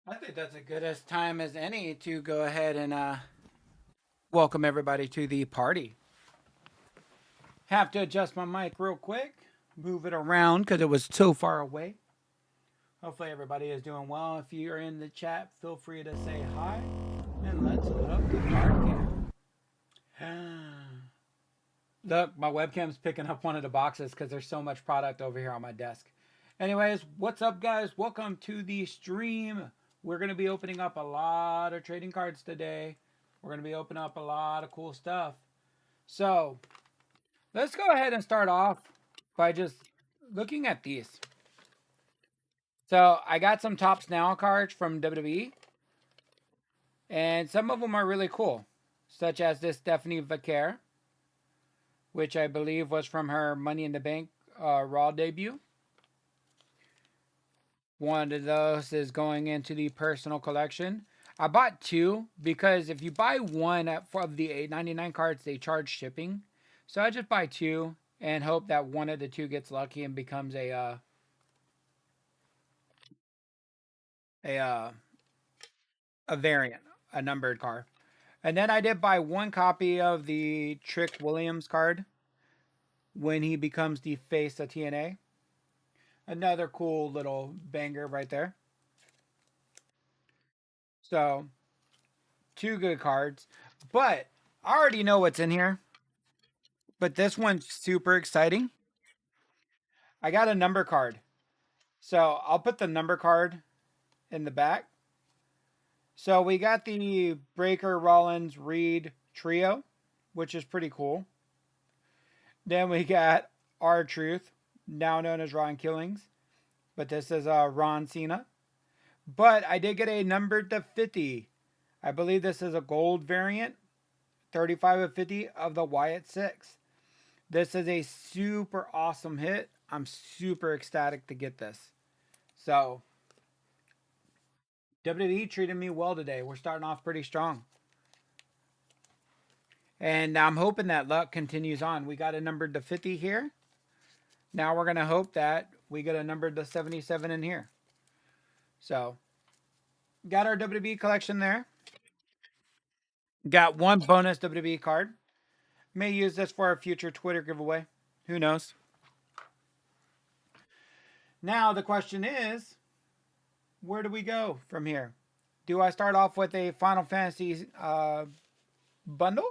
I think that's a good as time as any to go ahead and welcome everybody to the party. Have to adjust my mic real quick, move it around because it was so far away. Hopefully, everybody is doing well. If you're in the chat, feel free to say hi and let's load up the card game. Look, my webcam's picking up one of the boxes because there's so much product over here on my desk. Anyways, what's up, guys? Welcome to the stream. We're going to be opening up a lot of trading cards today. We're going to be opening up a lot of cool stuff. So, let's go ahead and start off by just looking at these. So, I got some Tops Now cards from WWE, and some of them are really cool, such as this Stephanie Vaquer, which I believe was from her Money in the Bank Raw debut. One of those is going into the personal collection. I bought two because if you buy one of the $8.99 cards, they charge shipping. So I just buy two and hope that one of the two gets lucky and becomes a variant, a numbered card. And then I did buy one copy of the Trick Williams card when he becomes the face of TNA. Another cool little banger right there. So, two good cards. But I already know what's in here. But this one's super exciting. I got a number card. So I'll put the number card in the back. So we got the Breaker, Rollins, Reed trio, which is pretty cool. Then we got R-Truth, now known as Ron Killings. But this is Ron Cena. But I did get a numbered to 50. I believe this is a gold variant, 35 of 50 of the Wyatt 6. This is a super awesome hit. I'm super ecstatic to get this. So, WWE treated me well today. We're starting off pretty strong. And I'm hoping that luck continues on. We got a numbered to 50 here. Now we're going to hope that we get a numbered to 77 in here. So, got our WWE collection there. Got one bonus WWE card. May use this for a future Twitter giveaway. Who knows? Now the question is, where do we go from here? Do I start off with a Final Fantasy bundle?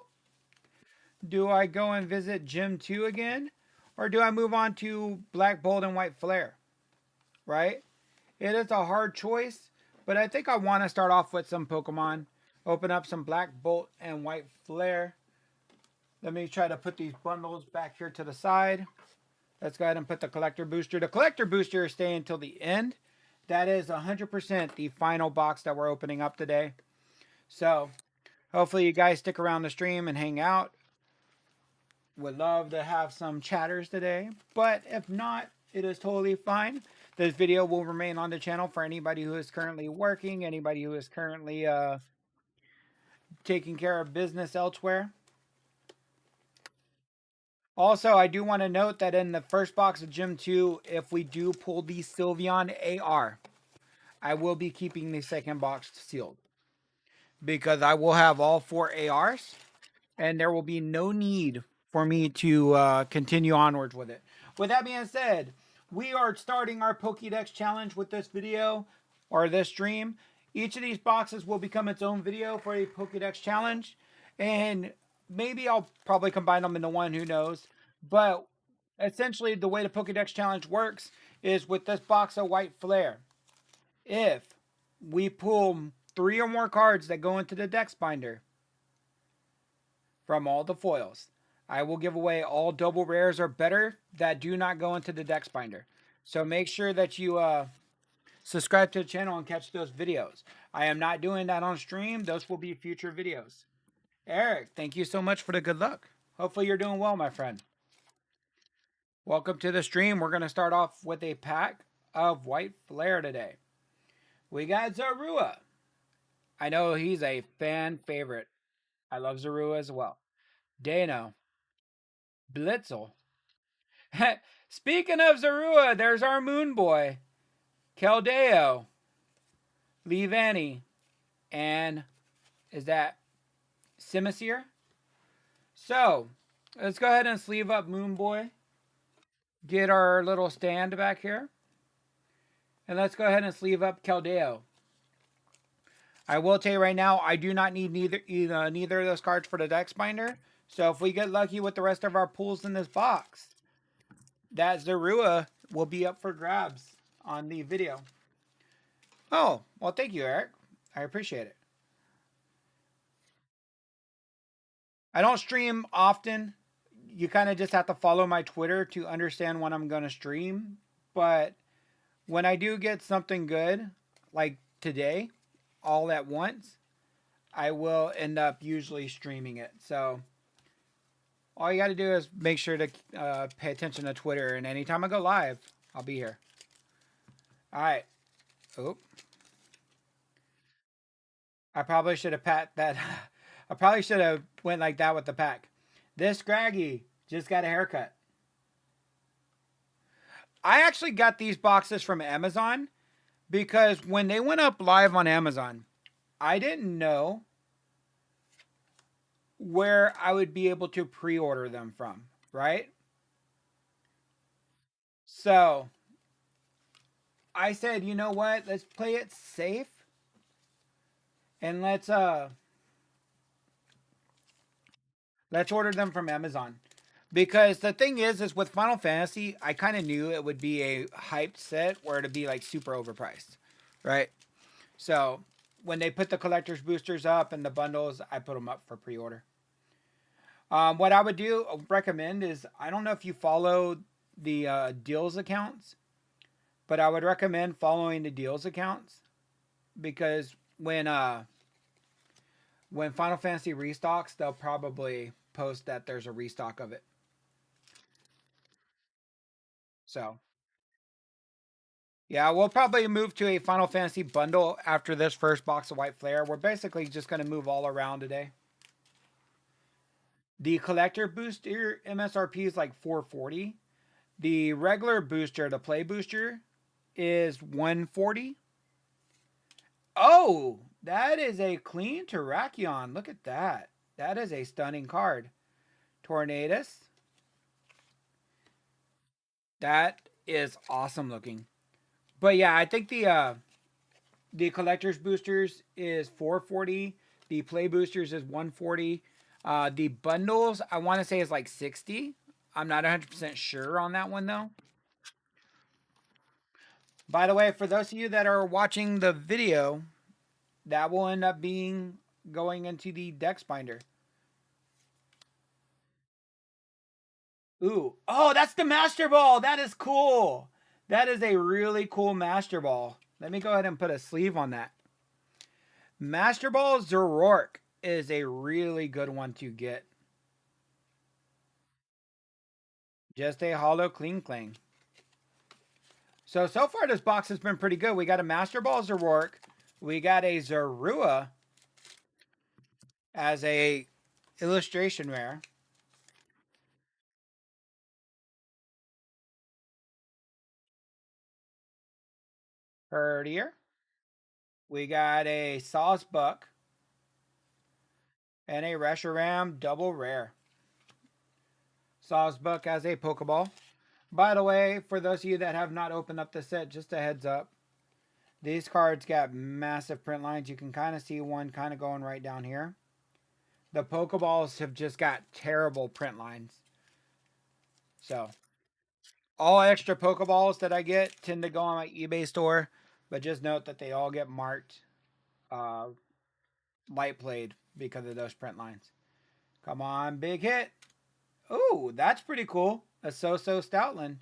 Do I go and visit Gym 2 again? Or do I move on to Black Bolt and White Flare? Right? It is a hard choice, but I think I want to start off with some Pokemon. Open up some Black Bolt and White Flare. Let me try to put these bundles back here to the side. Let's go ahead and put the collector booster. The collector booster is staying until the end. That is 100% the final box that we're opening up today. So, hopefully you guys stick around the stream and hang out. Would love to have some chatters today. But if not, it is totally fine. This video will remain on the channel for anybody who is currently working, anybody who is currently taking care of business elsewhere. Also, I do want to note that in the first box of Gym 2, if we do pull the Sylveon AR, I will be keeping the second box sealed. Because I will have all 4 ARs, and there will be no need for me to continue onwards with it. With that being said, we are starting our Pokédex challenge with this video, or this stream. Each of these boxes will become its own video for a Pokédex challenge, and maybe I'll probably combine them into one, who knows. But essentially, the way the Pokédex challenge works is with this box of White Flare. If we pull 3 or more cards that go into the Dex Binder from all the foils, I will give away all double rares or better that do not go into the Dex Binder. So make sure that you subscribe to the channel and catch those videos. I am not doing that on stream. Those will be future videos. Eric, thank you so much for the good luck. Hopefully you're doing well, my friend. Welcome to the stream. We're going to start off with a pack of White Flare today. We got Zorua. I know he's a fan favorite. I love Zorua as well. Dano. Blitzel. Speaking of Zorua, there's our Moon Boy. Keldeo. Leave any. And is that Simisear? So, let's go ahead and sleeve up Moon Boy. Get our little stand back here. And let's go ahead and sleeve up Keldeo. I will tell you right now, I do not need neither of those cards for the Dex Binder. So if we get lucky with the rest of our pulls in this box, that Zorua will be up for grabs on the video. Oh, well, thank you, Eric. I appreciate it. I don't stream often. You kind of just have to follow my Twitter to understand when I'm going to stream. But when I do get something good, like today, all at once, I will end up usually streaming it. So all you got to do is make sure to pay attention to Twitter. And anytime I go live, I'll be here. All right. Oh. I probably should have pat that. I probably should have went like that with the pack. This Scraggy just got a haircut. I actually got these boxes from Amazon because when they went up live on Amazon, I didn't know where I would be able to pre-order them from, right? So I said, you know what? Let's play it safe and let's order them from Amazon. Because the thing is with Final Fantasy, I kind of knew it would be a hyped set where it'd be like super overpriced, right? So when they put the collector's boosters up and the bundles, I put them up for pre-order. What I would recommend is, I don't know if you follow the deals accounts, but I would recommend following the deals accounts because when Final Fantasy restocks, they'll probably post that there's a restock of it. So, yeah, we'll probably move to a Final Fantasy bundle after this first box of White Flare. We're basically just going to move all around today. The collector booster MSRP is like $440. The regular booster, the play booster, is $140. Oh, that is a clean Terrakion. Look at that. That is a stunning card. Tornadus. That is awesome looking. But yeah, I think the collector's boosters is $440. The play boosters is $140. The bundles, I want to say, is like $60. I'm not 100% sure on that one though. By the way, for those of you that are watching the video, that will end up being going into the Dex Binder. Ooh. Oh, that's the Master Ball. That is cool. That is a really cool Master Ball. Let me go ahead and put a sleeve on that. Master Ball Zoroark is a really good one to get. Just a hollow clean cling. So far this box has been pretty good. We got a Master Ball Zoroark. We got a Zorua as a illustration rare. Herdier. We got a Sawsbuck and a Reshiram double rare. Sawsbuck as a Pokeball. By the way, for those of you that have not opened up the set, just a heads up. These cards got massive print lines. You can kind of see one kind of going right down here. The Pokeballs have just got terrible print lines. So, all extra Pokeballs that I get tend to go on my eBay store. But just note that they all get marked light played because of those print lines. Come on, big hit. Ooh, that's pretty cool. A So-So Stoutland.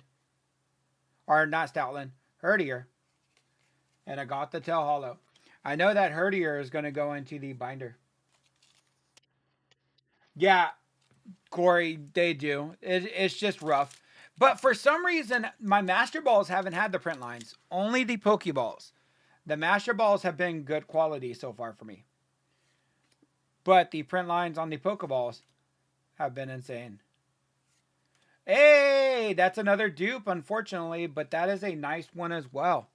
Or not Stoutland, Herdier. And I got the Tail Hollow. I know that Herdier is going to go into the binder. Yeah, Corey, they do. It's just rough. But for some reason, my Master Balls haven't had the print lines. Only the Pokeballs. The Master Balls have been good quality so far for me. But the print lines on the Pokeballs have been insane. Hey, that's another dupe, unfortunately. But that is a nice one as well.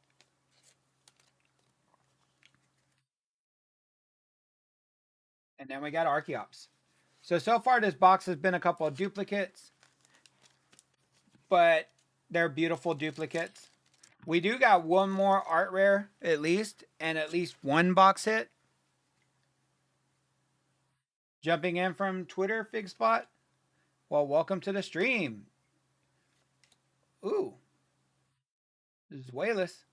And then we got Archeops. So far this box has been a couple of duplicates, but they're beautiful duplicates. We do got one more art rare at least, and at least one box hit. Jumping in from Twitter, Fig Spot. Well, welcome to the stream. Ooh, this is Wayless.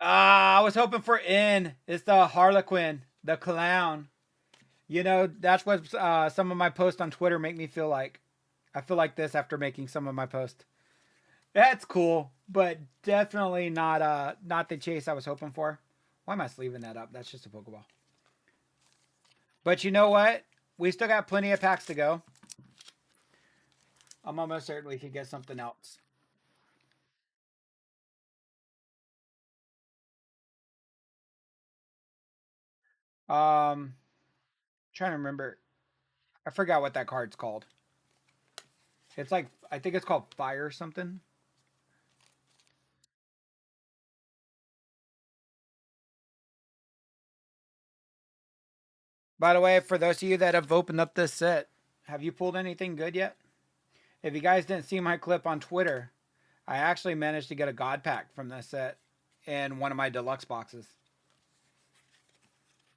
I was hoping for N. It's the Harlequin, the clown. You know, that's what some of my posts on Twitter make me feel like. I feel like this after making some of my posts. That's cool, but definitely not the chase I was hoping for. Why am I sleeving that up? That's just a Pokeball. But you know what? We still got plenty of packs to go. I'm almost certain we could get something else. Trying to remember. I forgot what that card's called. It's like, I think it's called Fire something. By the way, for those of you that have opened up this set, have you pulled anything good yet? If you guys didn't see my clip on Twitter, I actually managed to get a God Pack from this set in one of my deluxe boxes.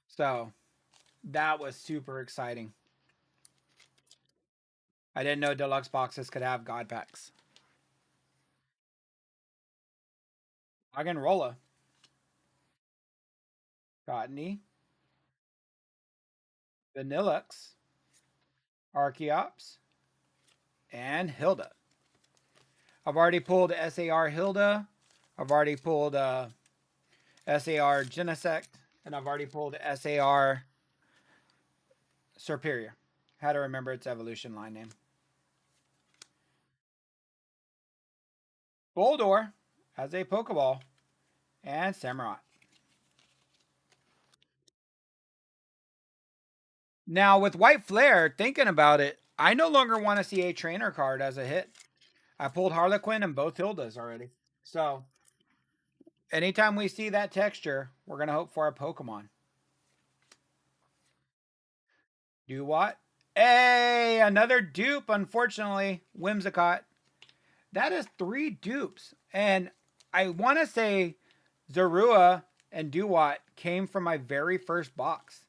So that was super exciting. I didn't know deluxe boxes could have God Packs. Rolla, Cottonee, Vanillux, Archeops, and Hilda. I've already pulled SAR Hilda. I've already pulled SAR Genesect. And I've already pulled SAR Superior. How to remember its evolution line name. Boldor as a Pokeball. And Samurott. Now, with White Flare, thinking about it, I no longer want to see a trainer card as a hit. I pulled Harlequin and both Hildas already. So, anytime we see that texture, we're going to hope for a Pokemon. Do what? Hey, another dupe, unfortunately. Whimsicott. That is 3 dupes. And I want to say Zorua and Duwat came from my very first box.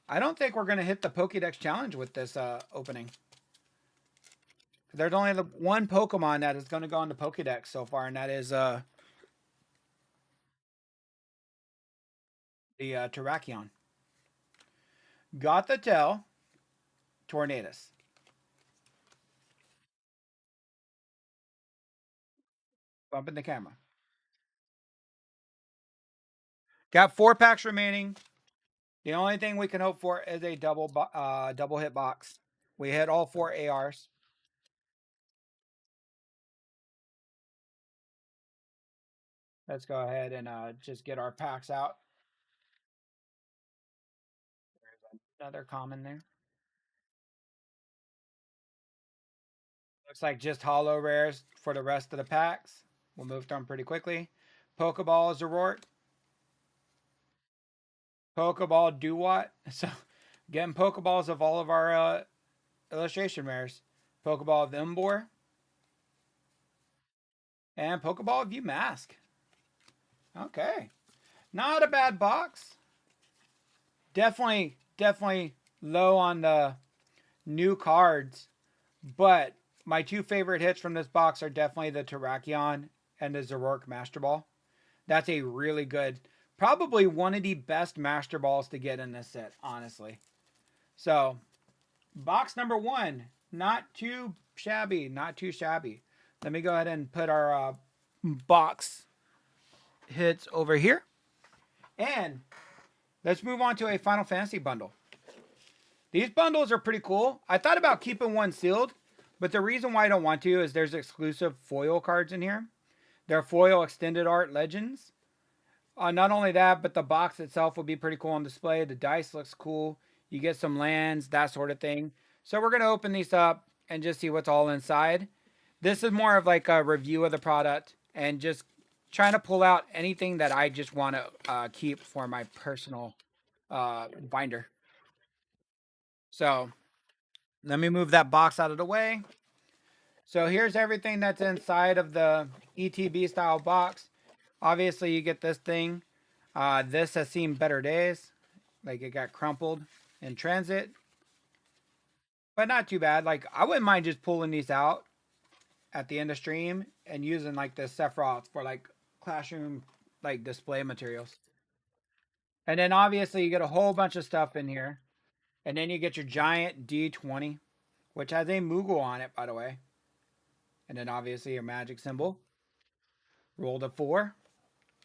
I don't think we're going to hit the Pokédex challenge with this opening. There's only one Pokemon that is going to go on the Pokédex so far, and that is the Terrakion. Got the tail. Tornadus. Bumping the camera. Got 4 packs remaining. The only thing we can hope for is a double hit box. We hit all 4 ARs. Let's go ahead and just get our packs out. There's another common there. Looks like just holo rares for the rest of the packs. We'll move through them pretty quickly. Pokeball Zoroark. Pokeball Duwat. So getting Pokeballs of all of our illustration rares. Pokeball of Imbor. And Pokeball of Mask. Okay. Not a bad box. Definitely low on the new cards. But my 2 favorite hits from this box are definitely the Terrakion and the Zoroark Master Ball. That's a really good, probably one of the best Master Balls to get in this set, honestly. So, box number 1, not too shabby, not too shabby. Let me go ahead and put our box hits over here. And let's move on to a Final Fantasy bundle. These bundles are pretty cool. I thought about keeping one sealed, but the reason why I don't want to is there's exclusive foil cards in here. They're foil extended art legends. Not only that, but the box itself will be pretty cool on display. The dice looks cool. You get some lands, that sort of thing. So we're going to open these up and just see what's all inside. This is more of like a review of the product and just trying to pull out anything that I just want to keep for my personal binder. So let me move that box out of the way. So here's everything that's inside of the ETB style box. Obviously, you get this thing. This has seen better days. Like it got crumpled in transit, but not too bad. Like I wouldn't mind just pulling these out at the end of stream and using like the Sephiroth for like classroom like display materials. And then obviously you get a whole bunch of stuff in here. And then you get your giant D20, which has a Moogle on it, by the way. And then obviously your magic symbol. Roll the 4.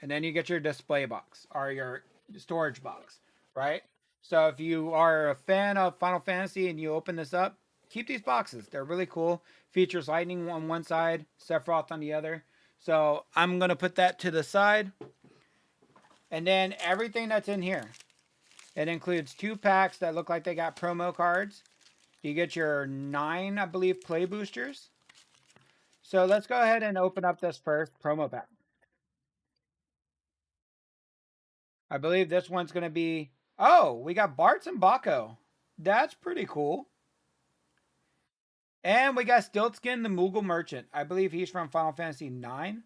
And then you get your display box or your storage box, right? So if you are a fan of Final Fantasy and you open this up, keep these boxes. They're really cool. Features lightning on one side, Sephiroth on the other. So I'm going to put that to the side. And then everything that's in here. It includes 2 packs that look like they got promo cards. You get your 9, I believe, play boosters. So let's go ahead and open up this first promo pack. I believe this one's going to be... Oh, we got Bartz and Baco. That's pretty cool. And we got Stiltskin, the Moogle Merchant. I believe he's from Final Fantasy IX.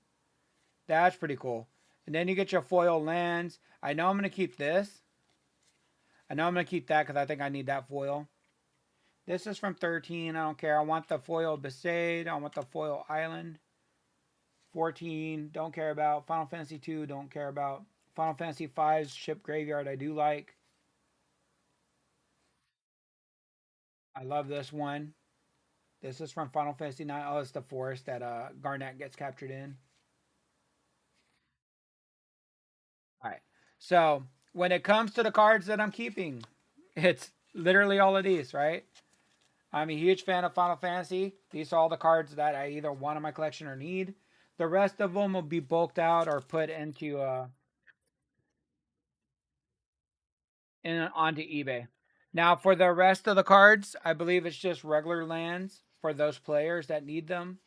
That's pretty cool. And then you get your foil lands. I know I'm going to keep this. I know I'm going to keep that because I think I need that foil. This is from 13. I don't care. I want the foil Besaid. I want the foil Island. 14. Don't care about. Final Fantasy 2. Don't care about. Final Fantasy 5's Ship Graveyard. I do like. I love this one. This is from Final Fantasy 9. Oh, it's the forest that Garnet gets captured in. All right. So when it comes to the cards that I'm keeping, it's literally all of these, right? I'm a huge fan of Final Fantasy. These are all the cards that I either want in my collection or need. The rest of them will be bulked out or put into onto eBay. Now for the rest of the cards, I believe it's just regular lands for those players that need them.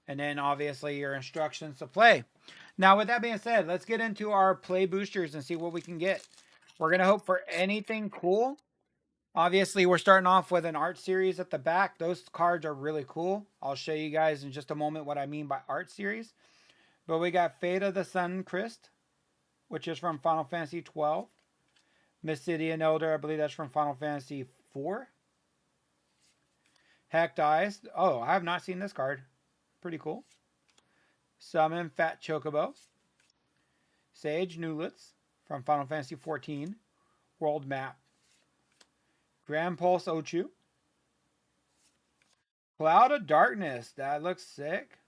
And then obviously your instructions to play. Now with that being said, let's get into our play boosters and see what we can get. We're going to hope for anything cool. Obviously, we're starting off with an art series at the back. Those cards are really cool. I'll show you guys in just a moment what I mean by art series. But we got Fate of the Sun Christ, which is from Final Fantasy 12. Mystidian Elder, I believe that's from Final Fantasy 4. Hecked Eyes. Oh, I have not seen this card. Pretty cool. Summon Fat Chocobo. Sage Newlitz from Final Fantasy 14. World Map. Grand Pulse Ochu. Cloud of Darkness. That looks sick.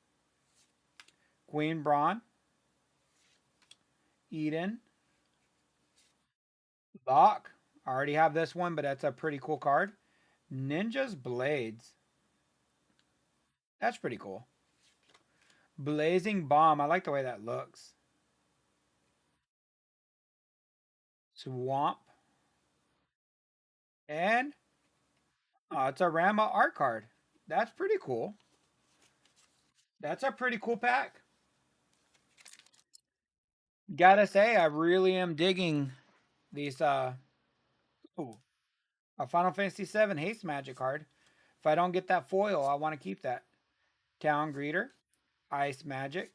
Queen Braun. Eden. Lock. I already have this one, but that's a pretty cool card. Ninja's Blades. That's pretty cool. Blazing Bomb. I like the way that looks. Swamp. And it's a Rama art card. That's pretty cool. That's a pretty cool pack. Gotta say, I really am digging these a Final Fantasy 7 Haste Magic card. If I don't get that foil, I want to keep that. Town Greeter, Ice Magic,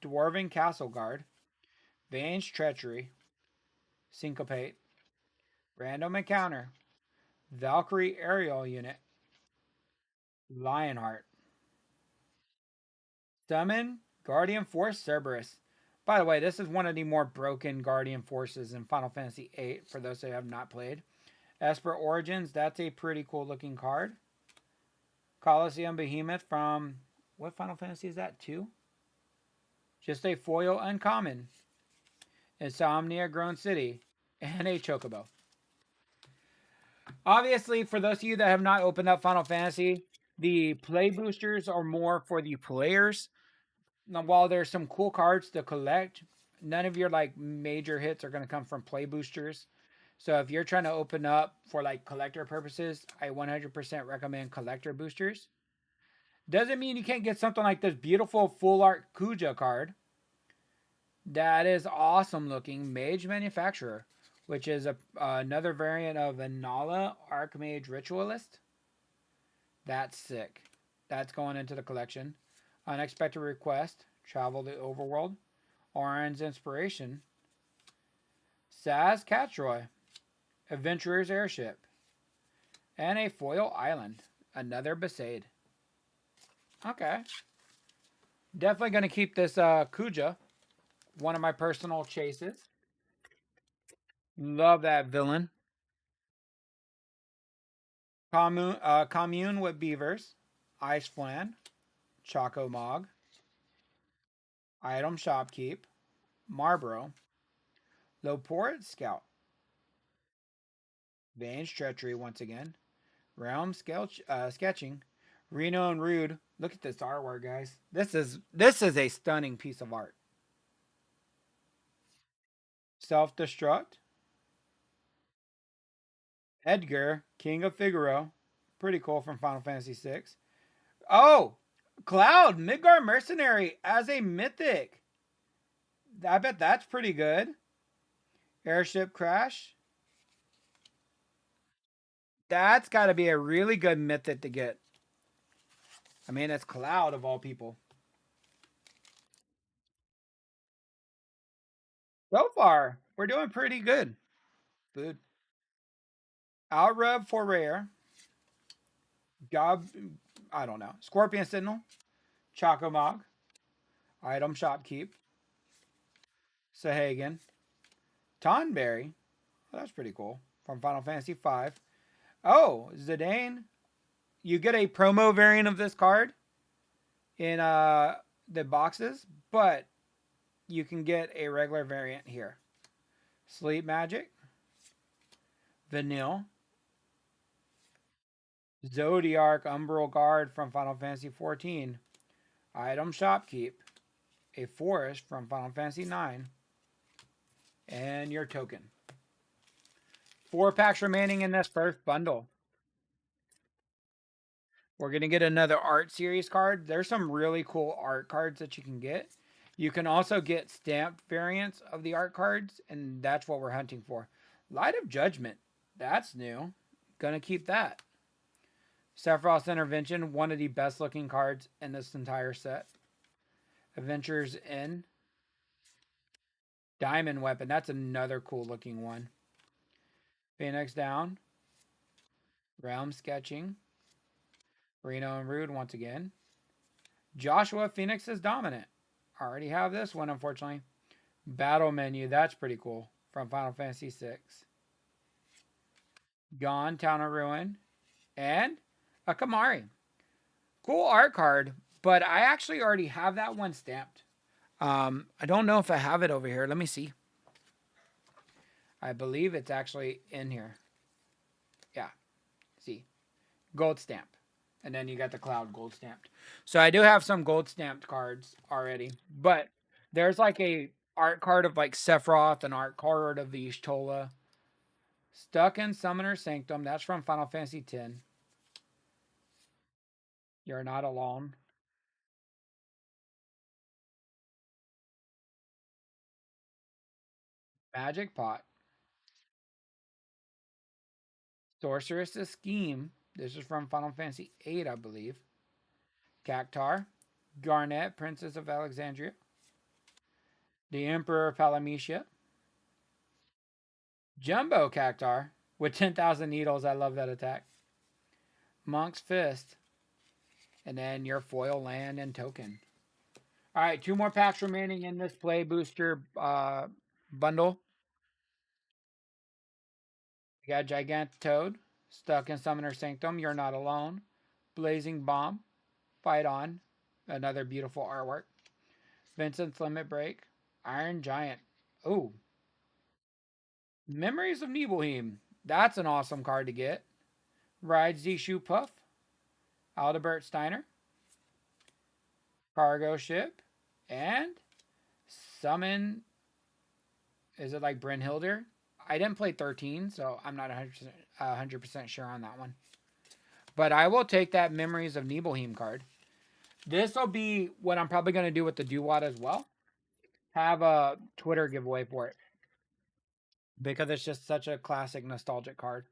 Dwarven Castle Guard, Vange Treachery, Syncopate, Random Encounter, Valkyrie Aerial Unit, Lionheart, Summon Guardian Force Cerberus. By the way, this is one of the more broken Guardian Forces in Final Fantasy VIII, for those that have not played. Esper Origins, that's a pretty cool looking card. Colosseum Behemoth from, what Final Fantasy is that, 2? Just a foil uncommon. Insomnia Grown City, and a Chocobo. Obviously, for those of you that have not opened up Final Fantasy, the play boosters are more for the players. Now, while there's some cool cards to collect, none of your like major hits are going to come from play boosters. So if you're trying to open up for like collector purposes, I 100% recommend collector boosters. Doesn't mean you can't get something like this beautiful full art Kuja card. That is awesome looking. Mage Manufacturer, which is another variant of Anala Archmage Ritualist. That's sick. That's going into the collection. Unexpected Request, Travel the Overworld. Oran's Inspiration. Saz Catroy, Adventurer's Airship. And a Foil Island. Another Besaid. Okay. Definitely going to keep this Kuja. One of my personal chases. Love that villain. Commune with Beavers. Ice Flan. Choco Mog. Item Shopkeep. Marlboro. Lowport Scout. Vange Treachery once again. Realm Sketching. Reno and Rude. Look at this artwork, guys. This is a stunning piece of art. Self-Destruct. Edgar, King of Figaro. Pretty cool from Final Fantasy VI. Oh! Cloud, Midgard Mercenary as a mythic. I bet that's pretty good. Airship Crash. That's got to be a really good mythic to get. I mean, it's Cloud of all people. So far, we're doing pretty good. Food. Outrub for rare. Gob, I don't know. Scorpion Sentinel. Chocomog. Item Shopkeep. Sahagan. Tonberry. Well, that's pretty cool. From Final Fantasy V. Oh, Zidane. You get a promo variant of this card in the boxes, but you can get a regular variant here. Sleep Magic. Vanille. Zodiac Umbral Guard from Final Fantasy XIV. Item Shopkeep. A Forest from Final Fantasy IX. And your token. 4 packs remaining in this first bundle. We're going to get another art series card. There's some really cool art cards that you can get. You can also get stamped variants of the art cards, and that's what we're hunting for. Light of Judgment. That's new. Gonna keep that. Sephiroth's Intervention, one of the best looking cards in this entire set. Adventures in. Diamond Weapon. That's another cool looking one. Phoenix Down. Realm Sketching. Reno and Rude once again. Joshua Phoenix is Dominant. Already have this one, unfortunately. Battle Menu. That's pretty cool. From Final Fantasy VI. Gone, Town of Ruin. And a Kamari. Cool art card, but I actually already have that one stamped. I don't know if I have it over here. Let me see. I believe it's actually in here. Yeah. See. Gold stamp. And then you got the Cloud gold stamped. So I do have some gold stamped cards already. But there's like a art card of like Sephiroth, an art card of the Y'shtola. Stuck in Summoner Sanctum. That's from Final Fantasy X. You're not alone. Magic Pot. Sorceress's Scheme. This is from Final Fantasy VIII, I believe. Cactar. Garnet, Princess of Alexandria. The Emperor of Palamecia. Jumbo Cactar with 10,000 needles. I love that attack. Monk's Fist. And then your foil land and token. All right, 2 more packs remaining in this play booster bundle. We got Gigantitoad, Stuck in Summoner Sanctum, You're Not Alone. Blazing Bomb, Fight On, another beautiful artwork. Vincent's Limit Break, Iron Giant. Oh, Memories of Nibelheim. That's an awesome card to get. Ride Z Shoe Puff, Aldebert Steiner, Cargo Ship, and Summon. Is it like Brynhilder? I didn't play 13, so I'm not 100% sure on that one. But I will take that Memories of Nibelheim card. This will be what I'm probably going to do with the Duwad as well. Have a Twitter giveaway for it. Because it's just such a classic nostalgic card.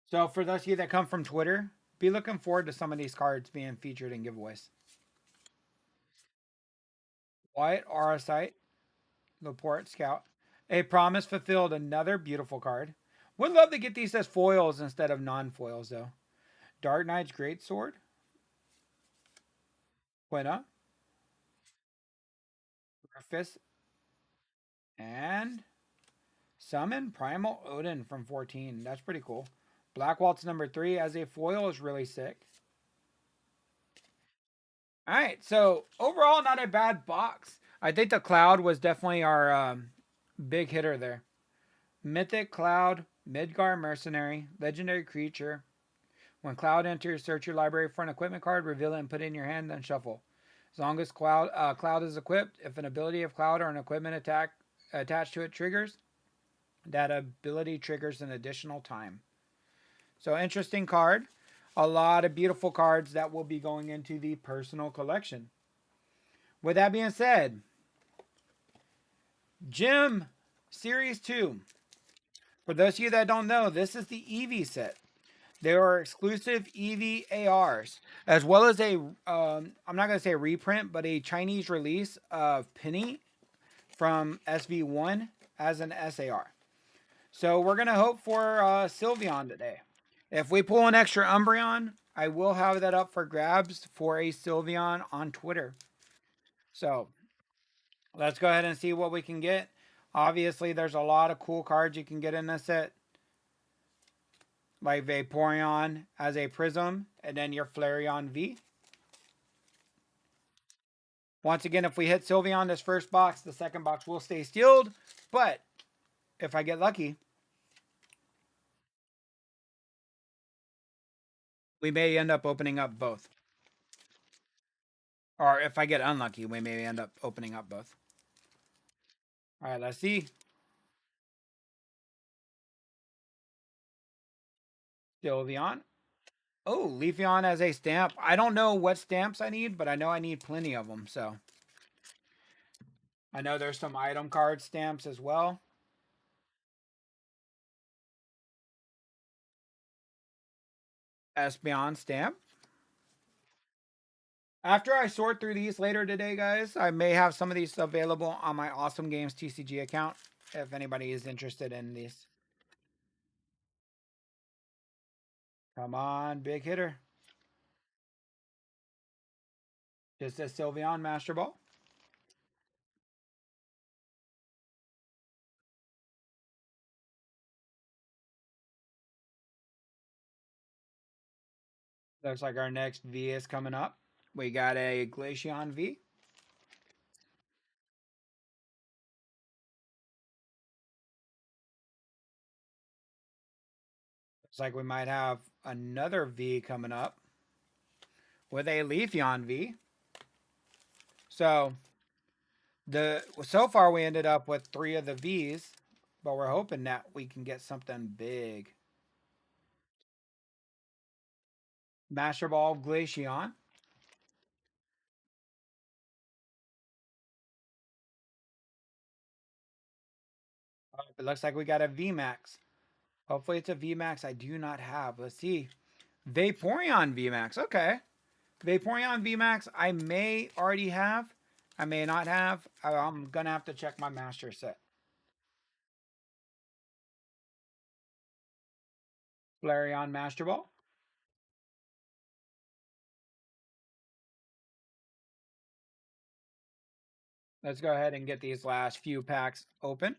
So for those of you that come from Twitter, be looking forward to some of these cards being featured in giveaways. White Aurosite, Laporte Scout. A Promise Fulfilled, another beautiful card. Would love to get these as foils instead of non-foils though. Dark Knight's Greatsword. Quina. Rufus. And Summon Primal Odin from 14. That's pretty cool. Black Waltz number 3 as a foil is really sick. Alright, so overall, not a bad box. I think the Cloud was definitely our big hitter there. Mythic Cloud, Midgar Mercenary, Legendary Creature. When Cloud enters, search your library for an equipment card, reveal it, and put it in your hand, then shuffle. As long as Cloud is equipped, if an ability of Cloud or an equipment attack attached to it triggers, that ability triggers an additional time. So interesting card. A lot of beautiful cards that will be going into the personal collection. With that being said, Gym Series 2. For those of you that don't know, this is the Eevee set. There are exclusive Eevee ARs, as well as a, I'm not going to say a reprint, but a Chinese release of Penny from SV1 as an SAR. So we're going to hope for Sylveon today. If we pull an extra Umbreon, I will have that up for grabs for a Sylveon on Twitter. So let's go ahead and see what we can get. Obviously, there's a lot of cool cards you can get in this set. Like Vaporeon as a Prism, and then your Flareon V. Once again, if we hit Sylveon this first box, the second box will stay sealed. But if I get lucky, we may end up opening up both. Or if I get unlucky, we may end up opening up both. All right, let's see. Sylveon. Oh, Leafeon as a stamp. I don't know what stamps I need, but I know I need plenty of them. So I know there's some item card stamps as well. Espeon stamp. After I sort through these later today, guys, I may have some of these available on my Awesome Games TCG account if anybody is interested in these. Come on, big hitter. Just a Sylveon Master Ball. Looks like our next V is coming up. We got a Glaceon V. Looks like we might have another V coming up with a Leafeon V. So far we ended up with 3 of the V's, but we're hoping that we can get something big. Master Ball Glaceon. It looks like we got a VMAX. Hopefully it's a VMAX I do not have. Let's see. Vaporeon VMAX. Okay. Vaporeon VMAX I may already have. I may not have. I'm going to have to check my master set. Flareon Master Ball. Let's go ahead and get these last few packs open.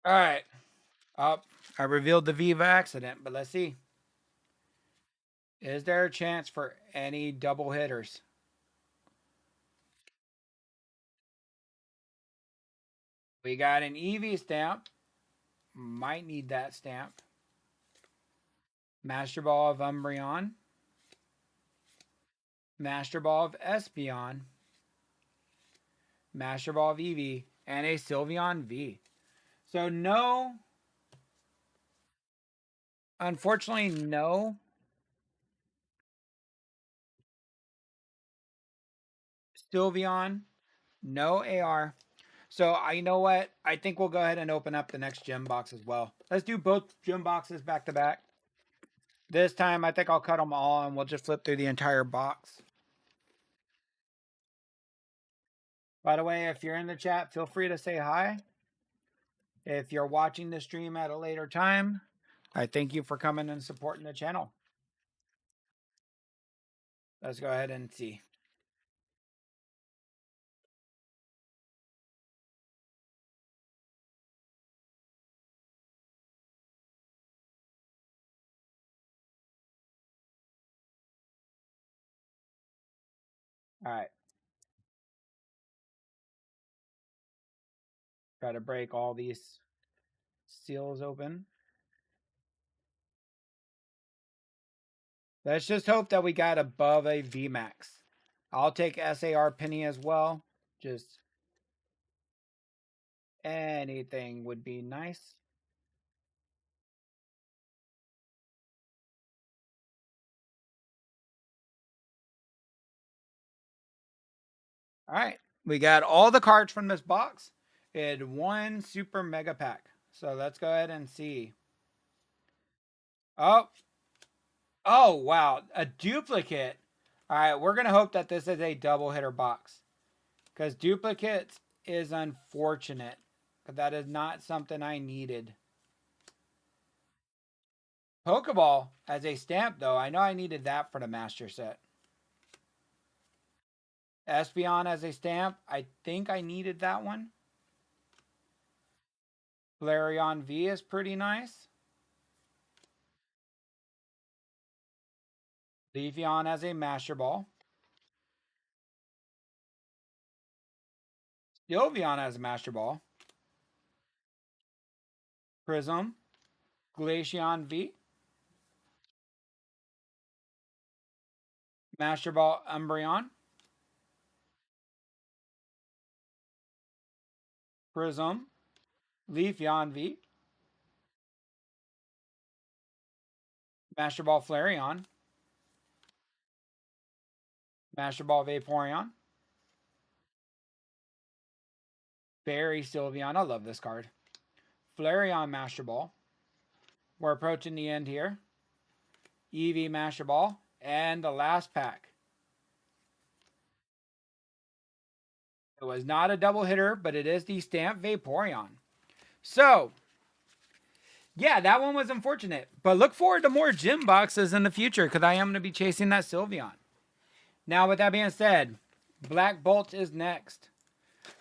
All right. I revealed the V by accident, but let's see. Is there a chance for any double hitters? We got an Eevee stamp. Might need that stamp. Master Ball of Umbreon. Master Ball of Espeon. Master Ball VV, and a Sylveon V. So no, unfortunately, no Sylveon, no AR. So you know what? I think we'll go ahead and open up the next gym box as well. Let's do both gym boxes back to back. This time, I think I'll cut them all, and we'll just flip through the entire box. By the way, if you're in the chat, feel free to say hi. If you're watching the stream at a later time, I thank you for coming and supporting the channel. Let's go ahead and see. All right. Try to break all these seals open. Let's just hope that we got above a VMAX. I'll take SAR Penny as well. Just anything would be nice. All right. We got all the cards from this box in one super mega pack. So let's go ahead and see. Oh, oh, wow. A duplicate. All right. We're going to hope that this is a double hitter box because duplicates is unfortunate. That is not something I needed. Pokeball as a stamp, though. I know I needed that for the master set. Espeon as a stamp. I think I needed that one. Flareon V is pretty nice. Leafeon as a Master Ball. Sylveon as a Master Ball. Prism. Glaceon V. Master Ball Umbreon. Prism. Leafeon V. Master Ball Flareon. Master Ball Vaporeon. Fairy Sylveon. I love this card. Flareon Master Ball. We're approaching the end here. Eevee Master Ball. And the last pack. It was not a double hitter, but it is the stamp Vaporeon. So, yeah, that one was unfortunate. But look forward to more gym boxes in the future because I am going to be chasing that Sylveon. Now, with that being said, Black Bolt is next.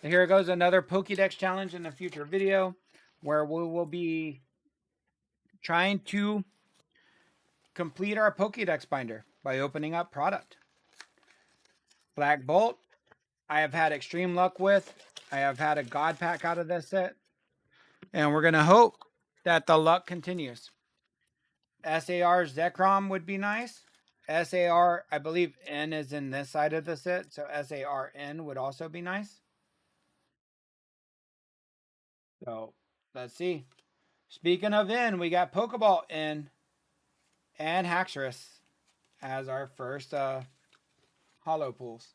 And here goes another Pokédex challenge in a future video where we will be trying to complete our Pokédex binder by opening up product. Black Bolt, I have had extreme luck with. I have had a God Pack out of this set. And we're going to hope that the luck continues. SAR Zekrom would be nice. SAR, I believe N is in this side of the set, so SARN would also be nice. So, let's see. Speaking of N, we got Pokeball N and Haxorus as our first hollow pools.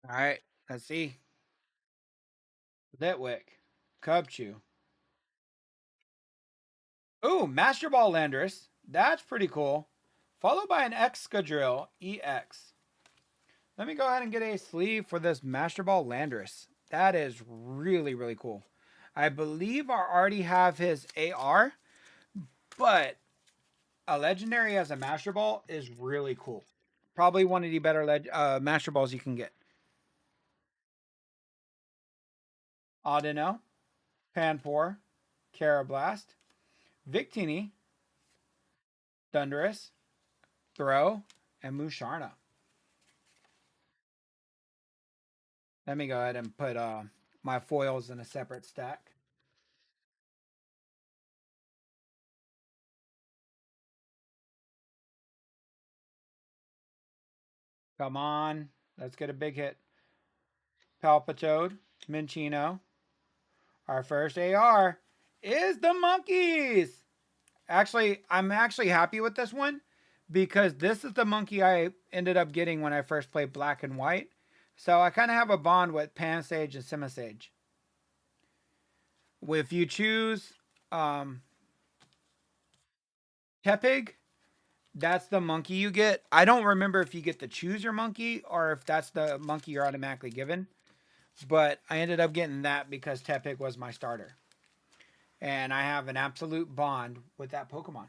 All right, let's see. Litwick, Cubchoo. Ooh, Master Ball Landorus. That's pretty cool. Followed by an Excadrill EX. Let me go ahead and get a sleeve for this Master Ball Landorus. That is really, really cool. I believe I already have his AR, but a legendary as a Master Ball is really cool. Probably one of the better Master Balls you can get. Audino, Panpour, Carablast, Victini, Thundurus, Throw, and Musharna. Let me go ahead and put my foils in a separate stack. Come on. Let's get a big hit. Palpitoad, Minchino. Our first AR is the monkeys. Actually, I'm actually happy with this one because this is the monkey I ended up getting when I first played Black and White. So I kind of have a bond with Pansage and Simisage. If you choose um, Tepig, that's the monkey you get. I don't remember if you get to choose your monkey or if that's the monkey you're automatically given. But I ended up getting that because Tepig was my starter. And I have an absolute bond with that Pokemon.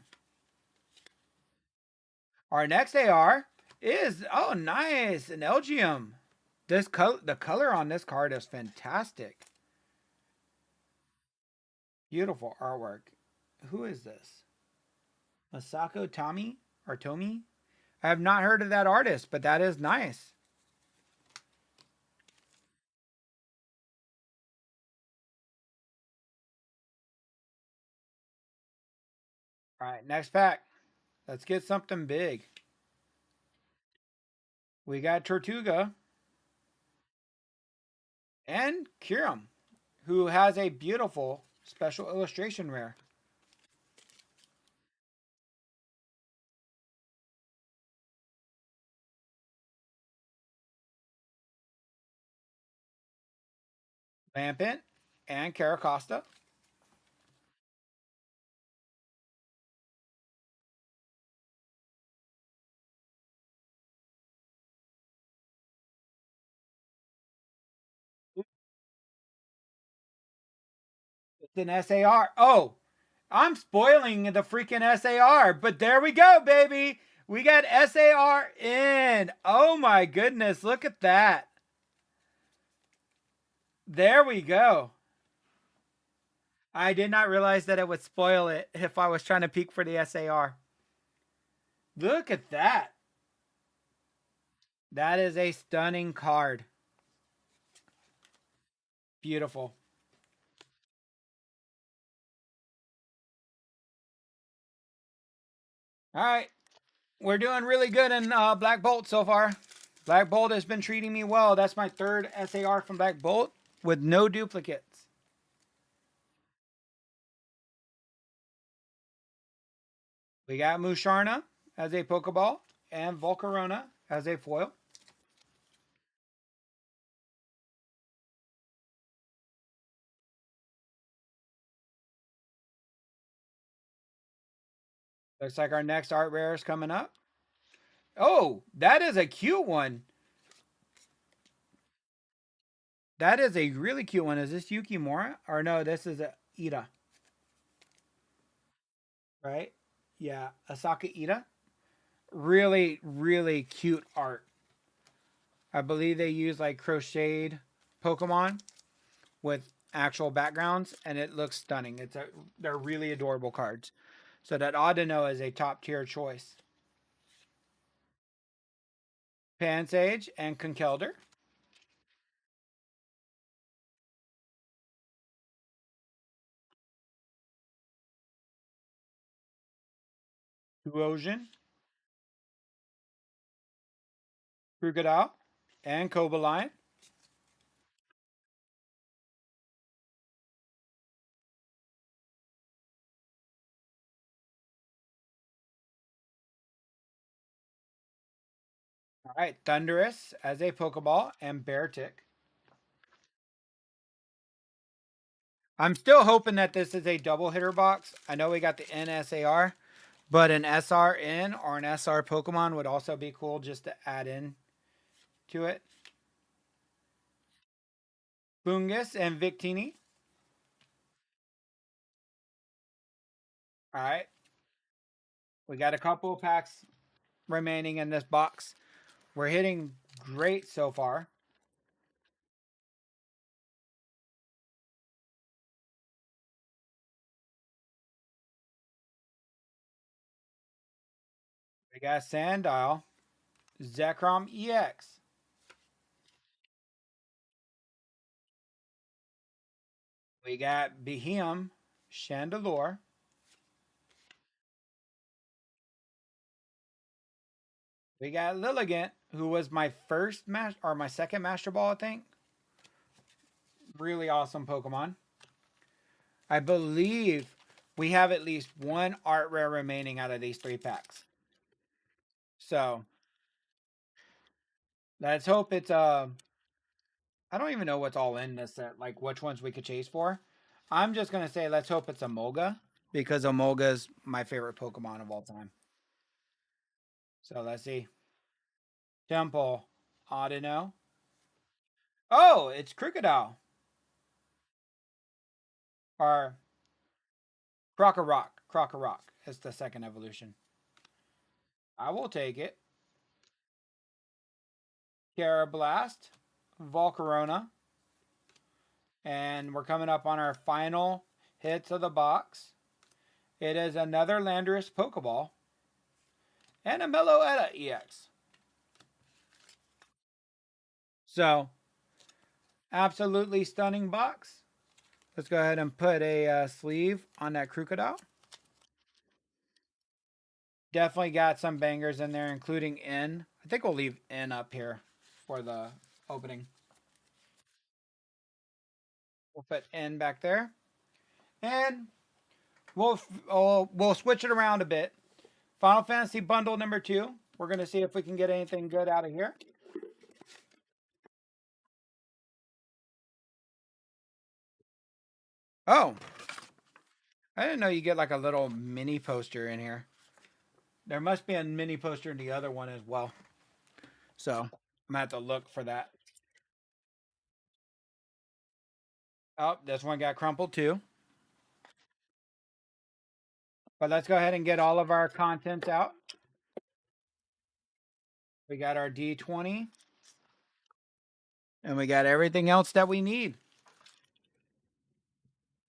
Our next AR is, oh, nice, an Elgium. The color on this card is fantastic. Beautiful artwork. Who is this? Masako Tommy or Tomi? I have not heard of that artist, but that is nice. All right, next pack. Let's get something big. We got Tortuga and Kiram, who has a beautiful special illustration rare. Lampent and Caracosta. It's an SAR. Oh, I'm spoiling the freaking SAR, but there we go, baby. We got SAR in. Oh my goodness, look at that. There we go. I did not realize that it would spoil it if I was trying to peek for the SAR. Look at that. That is a stunning card. Beautiful. All right. We're doing really good in Black Bolt so far. Black Bolt has been treating me well. That's my third SAR from Black Bolt with no duplicates. We got Musharna as a Pokeball and Volcarona as a foil. Looks like our next art rare is coming up. Oh, that is a cute one. That is a really cute one. Is this Yukimura? Or no, this is a Ida. Right? Yeah, Asaka Ida. Really, really cute art. I believe they use like crocheted Pokemon with actual backgrounds, and it looks stunning. They're really adorable cards. So that Audino is a top tier choice. Pansage and Conkeldurr. Erosion, Krookodile, and Cobalion. All right, Thundurus as a Pokeball and Beartic. I'm still hoping that this is a double hitter box. I know we got the NSAR, but an SRN or an SR Pokemon would also be cool just to add in to it. Bungus and Victini. All right, we got a couple of packs remaining in this box. We're hitting great so far. We got Sandile, Zekrom EX. We got Behem, Chandelure. We got Lilligant, who was my first or my second Master Ball, I think. Really awesome Pokemon. I believe we have at least one art rare remaining out of these 3 packs. So let's hope it's I don't even know what's all in this set, like which ones we could chase for. I'm just gonna say let's hope it's a Molga because Emolga is my favorite Pokemon of all time. So let's see. Temple, Audino. Oh, it's Crocodile or Crocorock. Crocorock is the second evolution. I will take it. Carablast, Volcarona, and we're coming up on our final hits of the box. It is another Landorus Pokeball and a Meloetta EX. So, absolutely stunning box. Let's go ahead and put a sleeve on that Crocodile. Definitely got some bangers in there, including N. I think we'll leave N up here for the opening. We'll put N back there. And we'll switch it around a bit. Final Fantasy Bundle number 2. We're going to see if we can get anything good out of here. Oh, I didn't know you get like a little mini poster in here. There must be a mini poster in the other one as well. So I'm going to have to look for that. Oh, this one got crumpled too. But let's go ahead and get all of our contents out. We got our D20. And we got everything else that we need.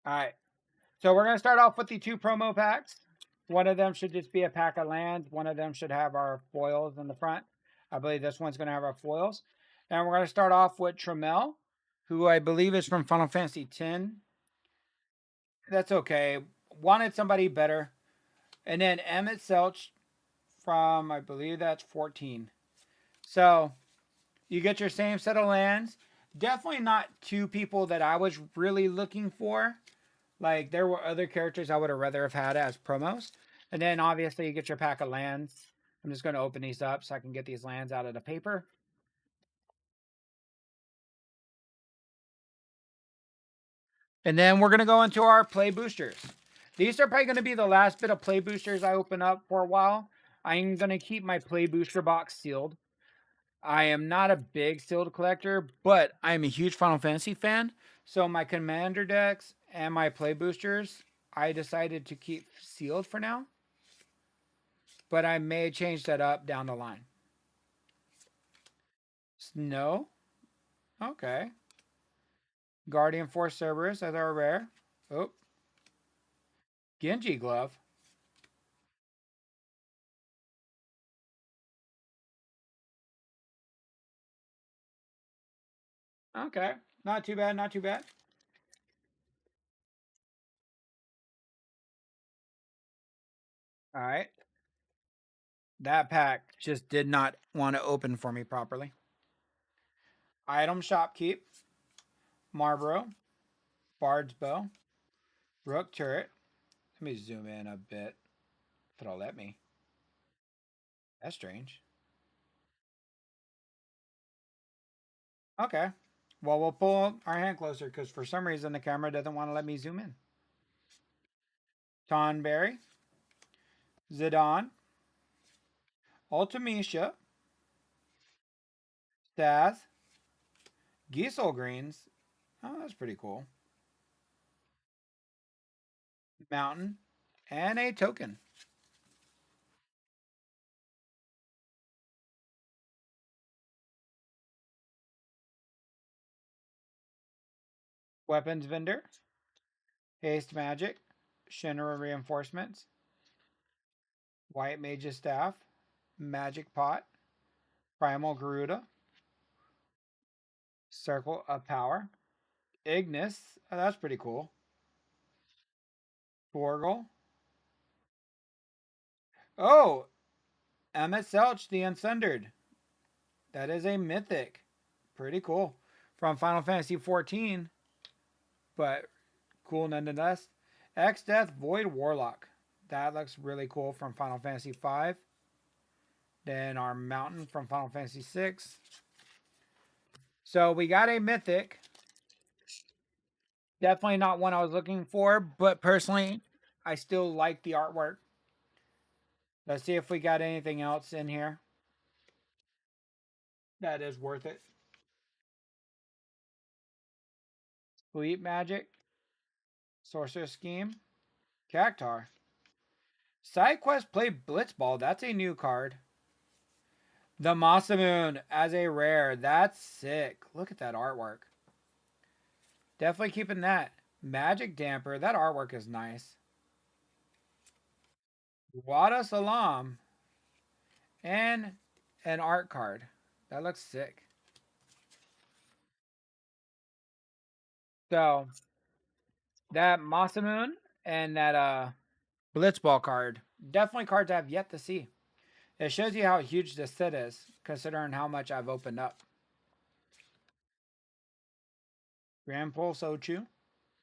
All right. So we're going to start off with the 2 promo packs. One of them should just be a pack of lands. One of them should have our foils in the front. I believe this one's going to have our foils. And we're going to start off with Tremel, who I believe is from Final Fantasy X. That's okay. Wanted somebody better. And then Emmett Selch from, I believe that's 14. So you get your same set of lands. Definitely not 2 people that I was really looking for. Like, there were other characters I would have rather have had as promos. And then, obviously, you get your pack of lands. I'm just going to open these up so I can get these lands out of the paper. And then we're going to go into our play boosters. These are probably going to be the last bit of play boosters I open up for a while. I'm going to keep my play booster box sealed. I am not a big sealed collector, but I am a huge Final Fantasy fan. So my commander decks and my play boosters, I decided to keep sealed for now. But I may change that up down the line. Snow. Okay. Guardian Force Cerberus as our rare. Oh. Genji Glove. Okay. Not too bad, not too bad. All right. That pack just did not want to open for me properly. Item Shopkeep. Marlboro. Bard's Bow. Rook Turret. Let me zoom in a bit. If it'll let me. That's strange. Okay. Well, we'll pull our hand closer because for some reason the camera doesn't want to let me zoom in. Tonberry. Zidane. Ultimecia. Staz. Giesel Greens. Oh, that's pretty cool. Mountain. And a token. Weapons Vendor. Haste Magic. Shinra Reinforcements. White Mage's Staff. Magic Pot. Primal Garuda. Circle of Power. Ignis. Oh, that's pretty cool. Torgal. Oh, Emmett Selch, the Unsundered. That is a mythic. Pretty cool. From Final Fantasy 14, but cool nonetheless. X Death Void Warlock. That looks really cool from Final Fantasy 5. Then our Mountain from Final Fantasy 6. So we got a mythic. Definitely not one I was looking for, but personally, I still like the artwork. Let's see if we got anything else in here that is worth it. Sleep Magic, Sorcerer Scheme, Cactar. Side quest play Blitzball. That's a new card. The Masamune as a rare. That's sick. Look at that artwork. Definitely keeping that. Magic Damper. That artwork is nice. Wada Salam. And an art card. That looks sick. So that Masamune and that Blitzball card. Definitely cards I've yet to see. It shows you how huge this set is, considering how much I've opened up. Grand Pulse Ochu,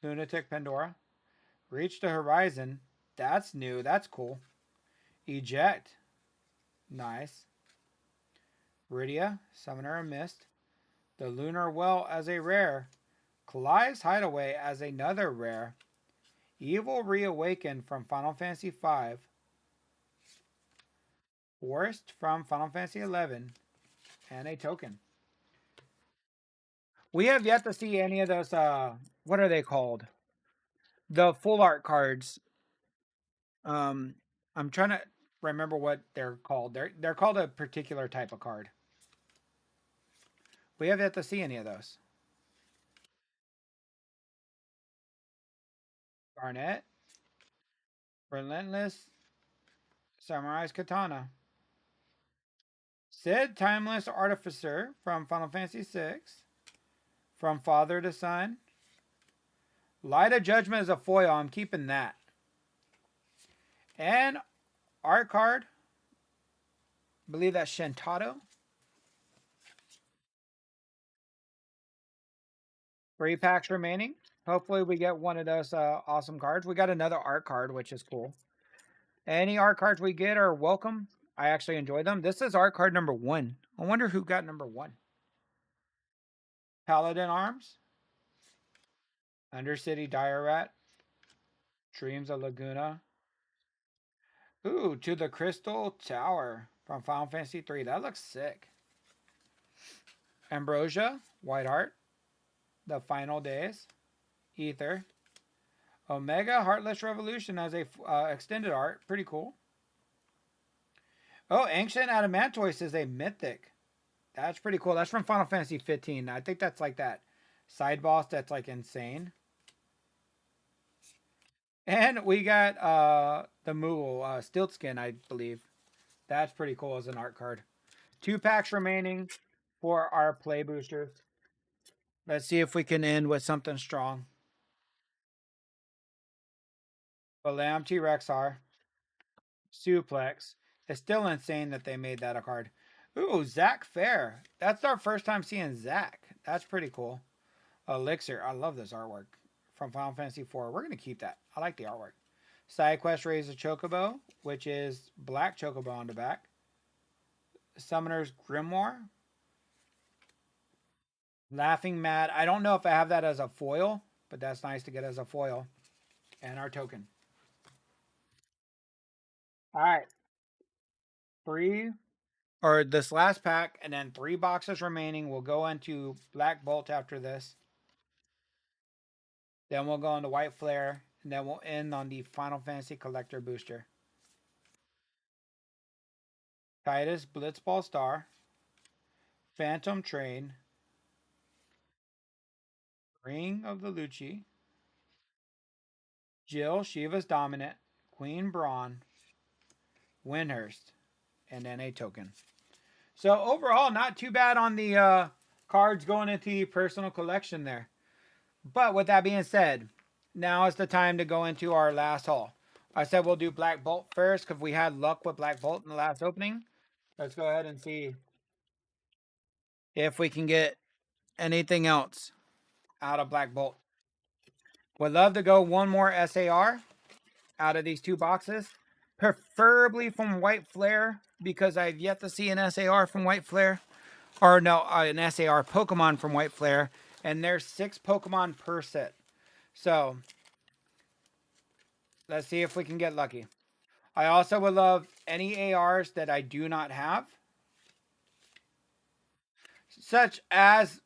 Lunatic Pandora, Reach the Horizon. That's new. That's cool. Eject. Nice. Rydia, Summoner of Mist. The Lunar Well as a rare. Kali's Hideaway as another rare. Evil Reawakened from Final Fantasy V. Forest from Final Fantasy XI. And a token. We have yet to see any of those, what are they called? The full art cards. I'm trying to remember what they're called. They're called a particular type of card. We have yet to see any of those. Garnet, Relentless, Samurai's Katana, Sid, Timeless Artificer from Final Fantasy VI, from Father to Son. Light of Judgment is a foil. I'm keeping that. And art card, I believe that's Shentato. 3 packs remaining. Hopefully we get one of those awesome cards. We got another art card, which is cool. Any art cards we get are welcome. I actually enjoy them. This is art card number 1. I wonder who got number 1. Paladin Arms. Undercity Dire Rat. Dreams of Laguna. Ooh, To the Crystal Tower from Final Fantasy 3. That looks sick. Ambrosia, White Heart. The Final Days. Ether. Omega Heartless Revolution as a extended art. Pretty cool. Oh, Ancient Adamantoise is a mythic. That's pretty cool. That's from Final Fantasy 15. I think that's like that side boss that's like insane. And we got the Moogle, Stiltskin, I believe. That's pretty cool as an art card. 2 packs remaining for our play boosters. Let's see if we can end with something strong. Balam T-Rexar. Suplex. It's still insane that they made that a card. Ooh, Zach Fair. That's our first time seeing Zach. That's pretty cool. Elixir. I love this artwork from Final Fantasy IV. We're going to keep that. I like the artwork. Side quest Raise a Chocobo, which is black Chocobo on the back. Summoner's Grimoire. Laughing Mad. I don't know if I have that as a foil, but that's nice to get as a foil. And our token. All right. 3, or this last pack, and then 3 boxes remaining. We'll go into Black Bolt after this. Then we'll go into White Flare, and then we'll end on the Final Fantasy Collector Booster. Titus Blitzball Star. Phantom Train. Ring of the Lucci. Jill, Shiva's Dominant. Queen Braun. Windhurst. And then a token. So overall, not too bad on the cards going into the personal collection there. But with that being said, now is the time to go into our last haul. I said we'll do Black Bolt first because we had luck with Black Bolt in the last opening. Let's go ahead and see if we can get anything else out of Black Bolt. Would love to go one more SAR out of these two boxes, preferably from White Flare, because I've yet to see an SAR from White Flare. Or no, an SAR Pokemon from White Flare. And there's 6 Pokemon per set. So, let's see if we can get lucky. I also would love any ARs that I do not have. Such as,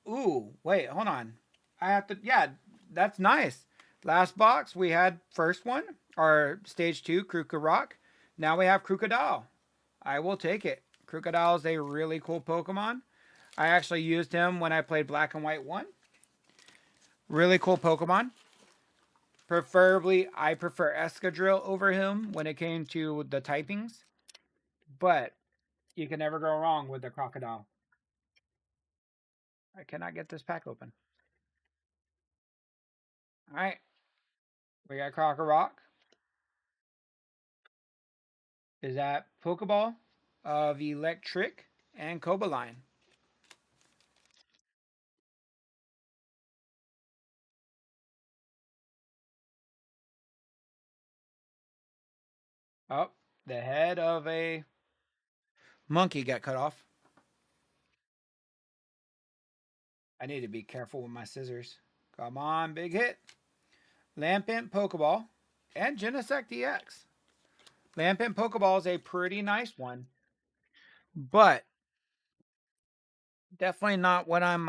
ooh, wait, hold on. I have to, yeah, that's nice. Last box, we had first one, or stage 2, Krookorock. Now we have Crocodile. I will take it. Crocodile is a really cool Pokemon. I actually used him when I played Black and White 1. Really cool Pokemon. Preferably, I prefer Escadrill over him when it came to the typings. But you can never go wrong with the Crocodile. I cannot get this pack open. Alright. We got Crocorock. Is that Pokeball of Electric and Cobaline. Oh, the head of a monkey got cut off. I need to be careful with my scissors. Come on, big hit. Lampent Pokeball and Genesect DX. Lampent Pokeball is a pretty nice one, but definitely not what I'm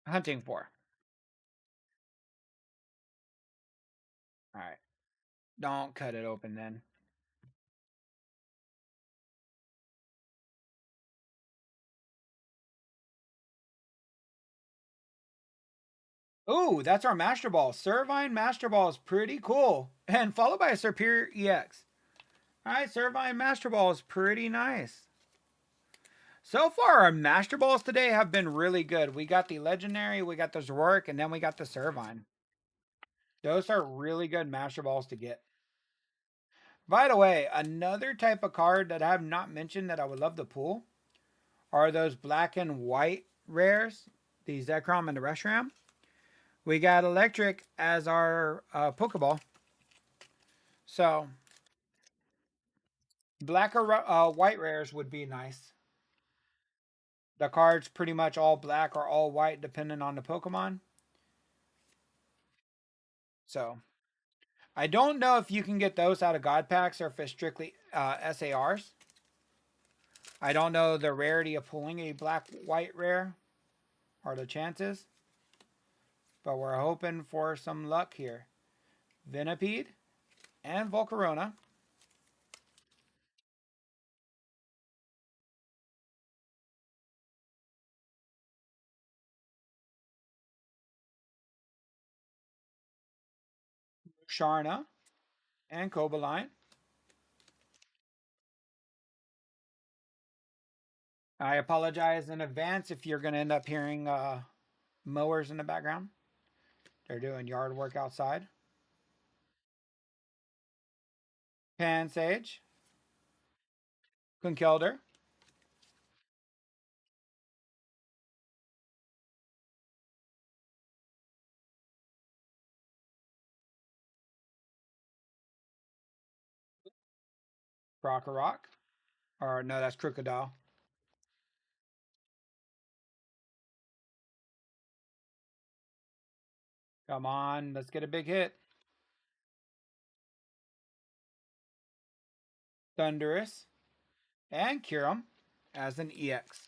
hunting for. All right. Don't cut it open then. Ooh, that's our Master Ball. Servine Master Ball is pretty cool. And followed by a Superior EX. Alright, Servine Master Ball is pretty nice. So far, our Master Balls today have been really good. We got the Legendary, we got the Zoroark, and then we got the Servine. Those are really good Master Balls to get. By the way, another type of card that I have not mentioned that I would love to pull are those black and white rares. The Zekrom and the Reshiram. We got Electric as our Pokeball. So, black or white rares would be nice. The card's pretty much all black or all white, depending on the Pokemon. So, I don't know if you can get those out of God Packs or if it's strictly SARs. I don't know the rarity of pulling a black-white rare or the chances. But we're hoping for some luck here. Venipede and Volcarona. Sharna and Cobaline. I apologize in advance if you're going to end up hearing mowers in the background. They're doing yard work outside. Pansage. Conkeldurr. Crocorock. Or no, that's Crocodile. Come on, let's get a big hit. Thundurus. And Kyurem as an EX.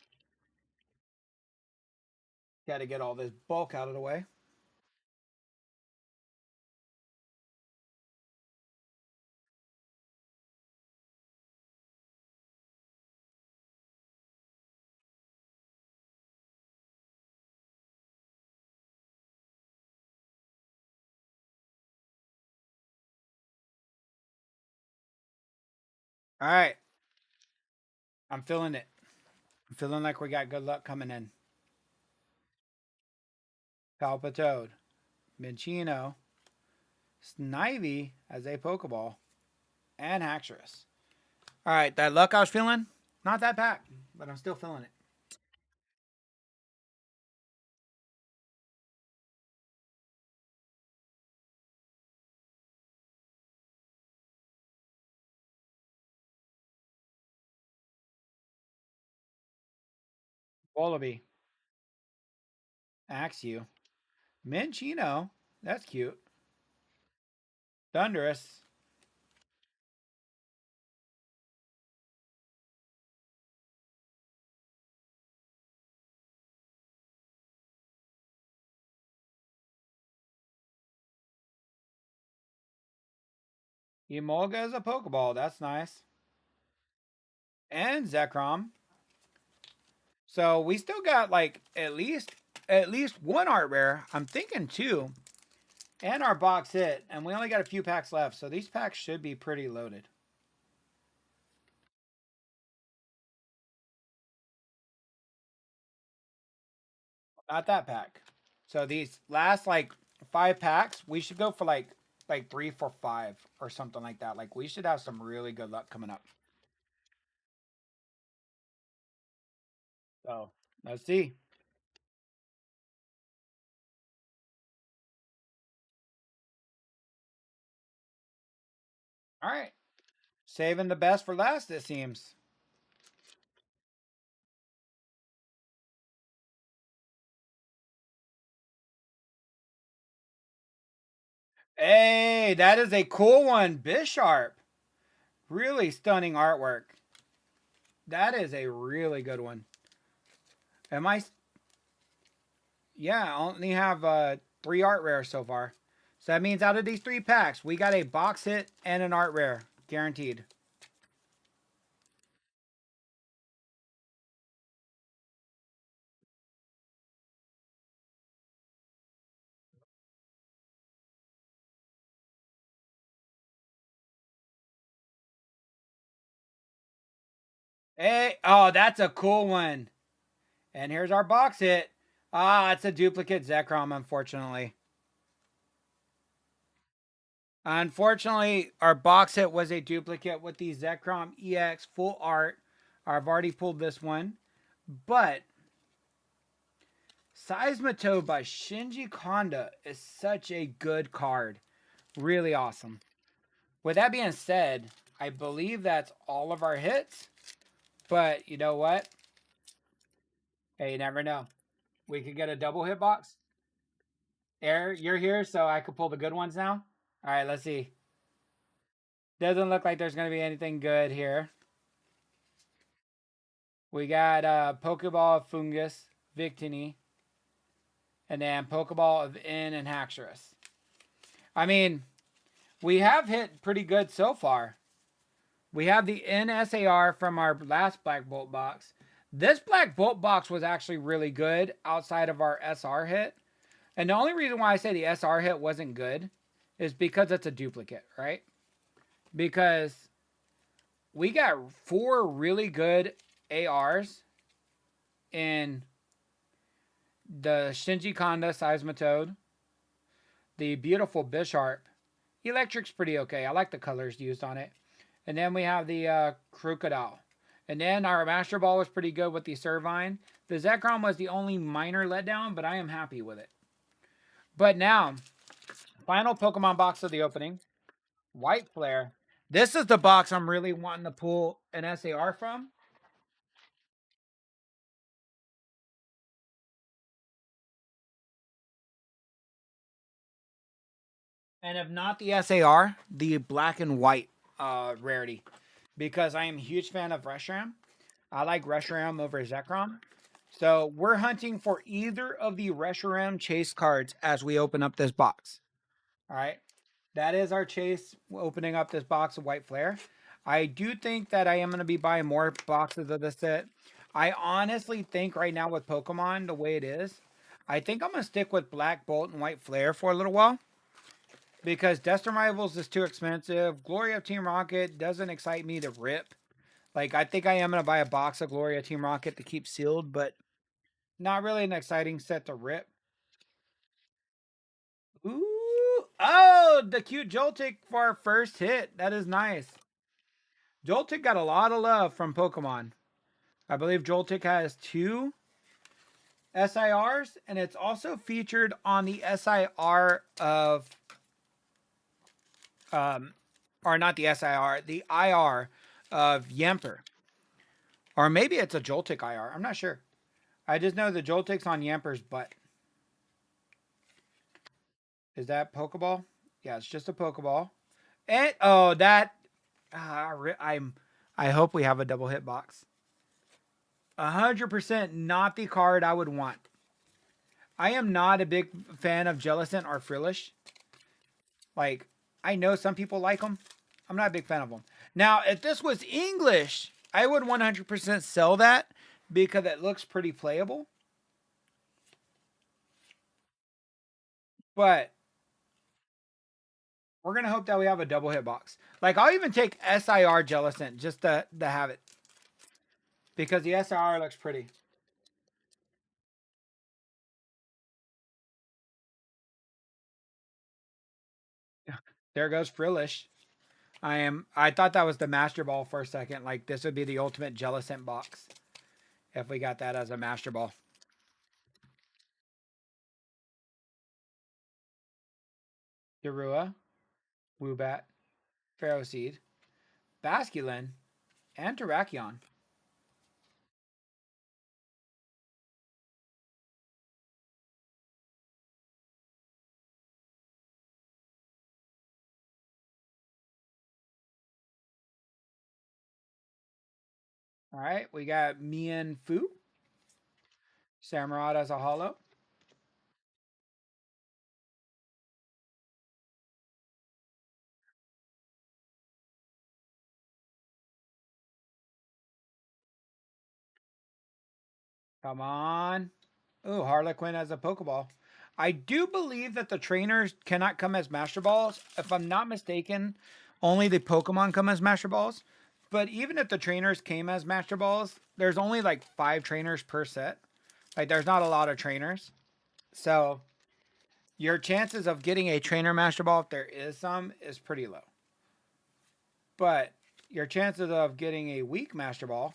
Got to get all this bulk out of the way. All right. I'm feeling it. I'm feeling like we got good luck coming in. Palpitoad. Minchino. Snivy as a Pokeball. And Haxorus. All right, that luck I was feeling, Not that pack, but I'm still feeling it. Wallaby. Axew. Minchino. That's cute. Thunderous. Emolga is a Pokeball. That's nice. And Zekrom. So we still got like at least one art rare. I'm thinking two. And our box hit. And we only got a few packs left. So these packs should be pretty loaded. Not that pack. So these last like 5 packs, we should go for like 3 for 5 or something like that. Like we should have some really good luck coming up. So let's see. All right. Saving the best for last, it seems. Hey, that is a cool one. Bisharp. Really stunning artwork. That is a really good one. Am I? Yeah, I only have 3 art rares so far. So that means out of these 3 packs, we got a box hit and an art rare. Guaranteed. Hey, oh, that's a cool one. And here's our box hit. Ah, it's a duplicate Zekrom, unfortunately. Unfortunately, our box hit was a duplicate with the Zekrom EX full art. I've already pulled this one. But Seismitoad by Shinji Kanda is such a good card. Really awesome. With that being said, I believe that's all of our hits. But you know what? Hey, you never know. We could get a double hit box. Air, you're here, so I could pull the good ones now. All right, let's see. Doesn't look like there's going to be anything good here. We got Pokeball of Fungus, Victini, and then Pokeball of In and Haxorus. I mean, we have hit pretty good so far. We have the NSAR from our last Black Bolt box. This Black Bolt box was actually really good outside of our SR hit. And the only reason why I say the SR hit wasn't good is because it's a duplicate, right? Because we got 4 really good ARs in the Shinji Kanda Seismitoad, the beautiful Bisharp. Electric's pretty okay. I like the colors used on it. And then we have the Crocodile. And then our Master Ball was pretty good with the Servine. The Zekrom was the only minor letdown, but I am happy with it. But now, final Pokemon box of the opening. White Flare. This is the box I'm really wanting to pull an SAR from. And if not the SAR, the black and white rarity. Because I am a huge fan of Reshiram. I like Reshiram over Zekrom. So we're hunting for either of the Reshiram chase cards as we open up this box. All right. That is our chase opening up this box of White Flare. I do think that I am going to be buying more boxes of this set. I honestly think right now with Pokemon, the way it is, I think I'm going to stick with Black Bolt and White Flare for a little while. Because Destin Rivals is too expensive. Gloria Team Rocket doesn't excite me to rip. Like, I think I am going to buy a box of Gloria Team Rocket to keep sealed, but not really an exciting set to rip. Ooh. Oh, the cute Joltik for our first hit. That is nice. Joltik got a lot of love from Pokemon. I believe Joltik has 2 SIRs, and it's also featured on the SIR of, or not the SIR, the IR of Yamper. Or maybe it's a Joltik IR. I'm not sure. I just know the Joltik's on Yamper's butt. Is that Pokeball? Yeah, it's just a Pokeball. And oh, that I hope we have a double hit box. 100% not the card I would want. I am not a big fan of Jellicent or Frillish. Like, I know some people like them. I'm not a big fan of them. Now, if this was English, I would 100% sell that because it looks pretty playable. But we're going to hope that we have a double hit box. Like, I'll even take SIR Jellicent just to have it. Because the SIR looks pretty. There goes Frillish. I thought that was the Master Ball for a second. Like, this would be the ultimate Jellicent box. If we got that as a Master Ball. Darua, Woobat, Ferroseed, Basculin, and Terrakion. All right, we got Mian Fu, Samurott as a holo. Come on. Ooh, Harlequin as a Pokeball. I do believe that the trainers cannot come as Master Balls. If I'm not mistaken, only the Pokemon come as Master Balls. But even if the trainers came as Master Balls, there's only like 5 trainers per set. Like, there's not a lot of trainers. So, your chances of getting a trainer Master Ball, if there is some, is pretty low. But your chances of getting a weak Master Ball,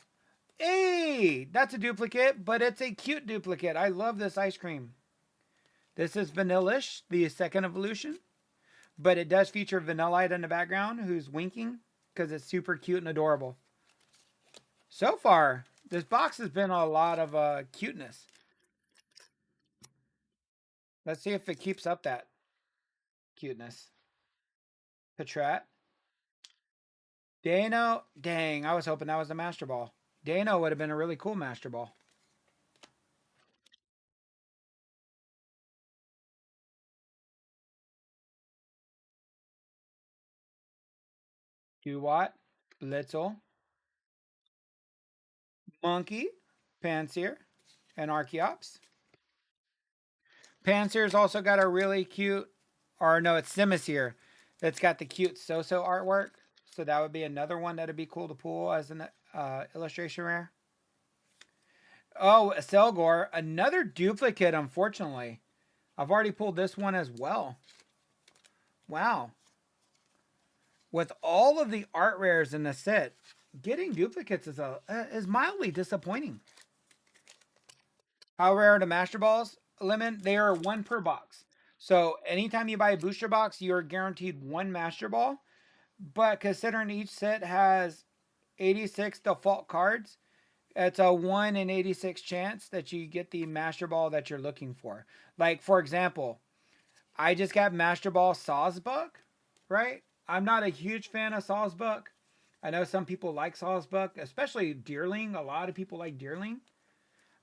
hey, that's a duplicate, but it's a cute duplicate. I love this ice cream. This is Vanillish, the second evolution, but it does feature Vanillite in the background who's winking because it's super cute and adorable. So far, this box has been a lot of cuteness. Let's see if it keeps up that cuteness. Patrat. Dano. Dang, I was hoping that was a Master Ball. Dano would have been a really cool Master Ball. Duwat. Blitzel. Monkey. Panseer. And Archeops. Panseer's also got a really cute, or no, it's Simisear. That's got the cute So-So artwork. So that would be another one that'd be cool to pull as an illustration rare. Oh, a Selgor, another duplicate, unfortunately. I've already pulled this one as well. Wow. With all of the art rares in the set, getting duplicates is mildly disappointing. How rare are the Master Balls, Lemon? They are 1 per box. So anytime you buy a booster box, you're guaranteed 1 Master Ball. But considering each set has 86 default cards, it's a 1 in 86 chance that you get the Master Ball that you're looking for. Like, for example, I just got Master Ball Sawsbuck, right? I'm not a huge fan of Sawsbuck. I know some people like Sawsbuck, especially Deerling. A lot of people like Deerling.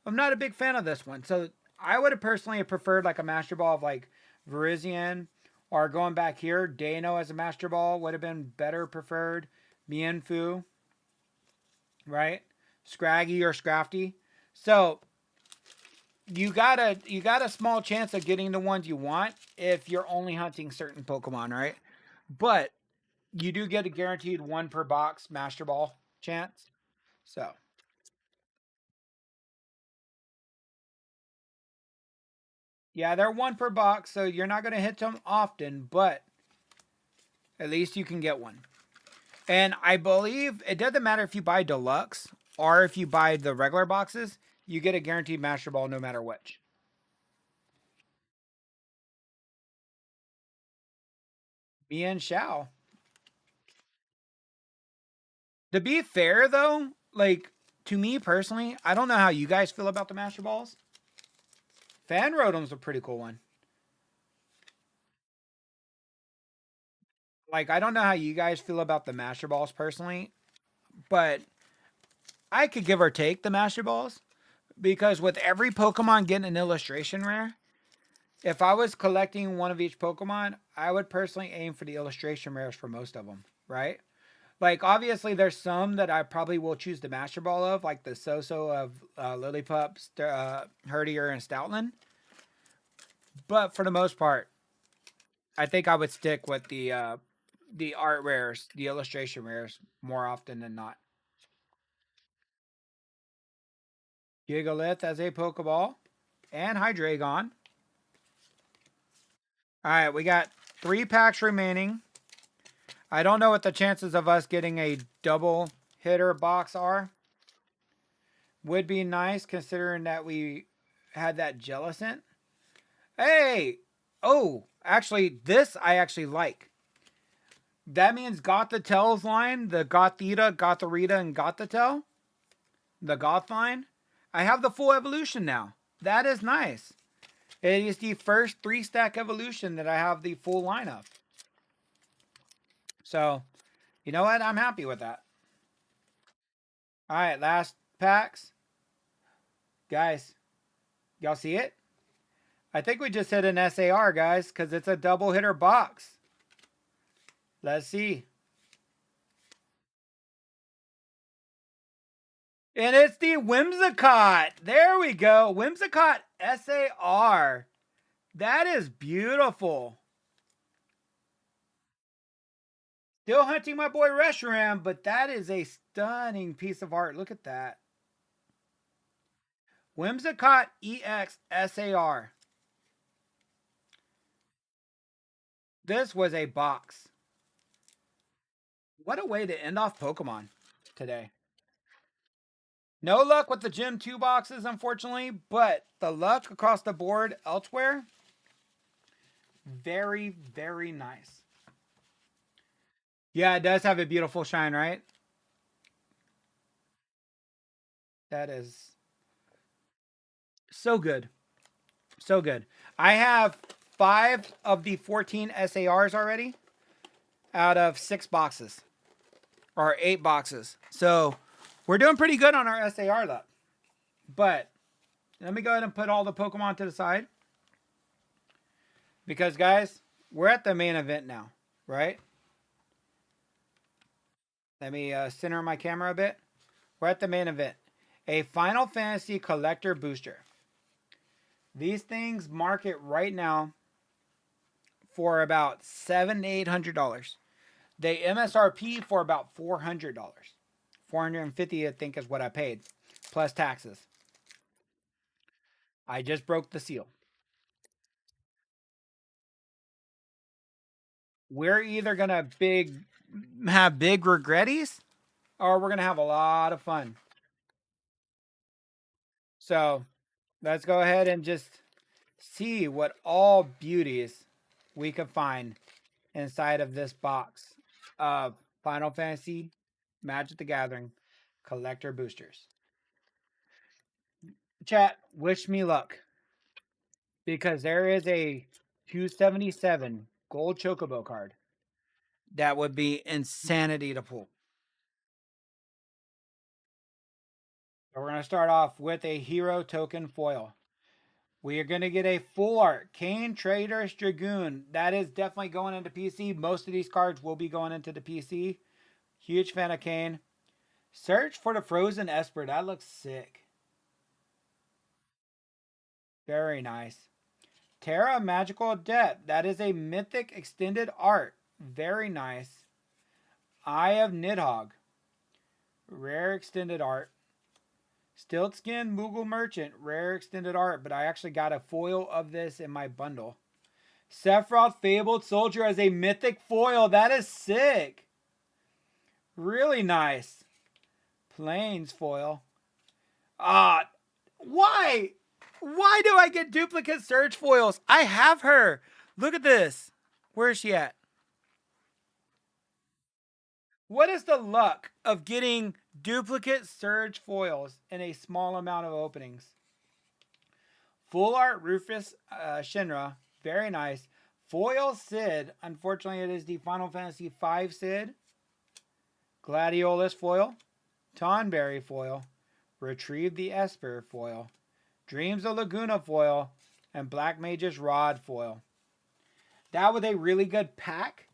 I'm not a big fan of this one. So I would have personally preferred like a Master Ball of like Virizion, or going back here, Dano as a Master Ball would have been better preferred. Mienfoo, right? Scraggy or Scrafty. So you got a small chance of getting the ones you want if you're only hunting certain Pokemon, right? But you do get a guaranteed 1 per box Master Ball chance. So yeah, they're 1 per box, so you're not going to hit them often, but at least you can get one. And I believe it doesn't matter if you buy deluxe or if you buy the regular boxes, you get a guaranteed Master Ball no matter which. Me and Shao. To be fair, though, like, to me personally, I don't know how you guys feel about the Master Balls. Fan Rotom's a pretty cool one. Like, I don't know how you guys feel about the Master Balls personally, but I could give or take the Master Balls because with every Pokemon getting an illustration rare, if I was collecting one of each Pokemon, I would personally aim for the illustration rares for most of them, right? Like, obviously, there's some that I probably will choose the Master Ball of, like the So-So of Lillipup, Herdier, and Stoutland. But for the most part, I think I would stick with the art rares, the illustration rares, more often than not. Gigalith as a Pokeball, and Hydreigon. All right, we got 3 packs remaining. I don't know what the chances of us getting a double hitter box are. Would be nice considering that we had that Jellicent. Hey! Oh, actually, this I actually like. That means Gothitel's line, the Gothita, Gotharita, and Gothitelle. The Goth line. I have the full evolution now. That is nice. It is the first 3-stack evolution that I have the full line of. So, you know what? I'm happy with that. All right, last packs. Guys, y'all see it? I think we just hit an SAR, guys, because it's a double hitter box. Let's see. And it's the Whimsicott. There we go. Whimsicott SAR. That is beautiful. Still hunting my boy Reshiram, but that is a stunning piece of art. Look at that. Whimsicott EX SAR. This was a box. What a way to end off Pokemon today. No luck with the Gym 2 boxes, unfortunately, but the luck across the board elsewhere, very, very nice. Yeah, it does have a beautiful shine, right? That is so good. So good. I have 5 of the 14 SARs already out of 6 boxes. Or 8 boxes. So we're doing pretty good on our SAR luck. But let me go ahead and put all the Pokemon to the side. Because, guys, we're at the main event now, right? Let me center my camera a bit. We're at the main event. A Final Fantasy Collector Booster. These things market right now for about $700 to $800. They MSRP for about $400. $450, I think, is what I paid, plus taxes. I just broke the seal. We're either gonna have big regretties, or we're gonna have a lot of fun. So let's go ahead and just see what all beauties we can find inside of this box of Final Fantasy Magic the Gathering collector boosters. Chat, wish me luck. Because there is a 277 gold chocobo card that would be insanity to pull. So we're going to start off with a hero token foil. We are going to get a full art Kane Trader's Dragoon. That is definitely going into PC. Most of these cards will be going into the PC. Huge fan of Kane. Search for the Frozen Esper. That looks sick. Very nice. Terra Magical Adept. That is a mythic extended art. Very nice. Eye of Nidhogg. Rare extended art. Stiltskin Moogle Merchant. Rare extended art, but I actually got a foil of this in my bundle. Sephiroth Fabled Soldier as a mythic foil. That is sick. Really nice. Plains foil. Ah, why? Why do I get duplicate Surge foils? I have her. Look at this. Where is she at? What is the luck of getting duplicate Surge foils in a small amount of openings? Full art Rufus Shinra. Very nice. Foil Sid. Unfortunately, it is the Final Fantasy V Sid. Gladiolus foil. Tonberry foil. Retrieve the Esper foil. Dreams of Laguna foil. And Black Mage's Rod foil. That was a really good pack,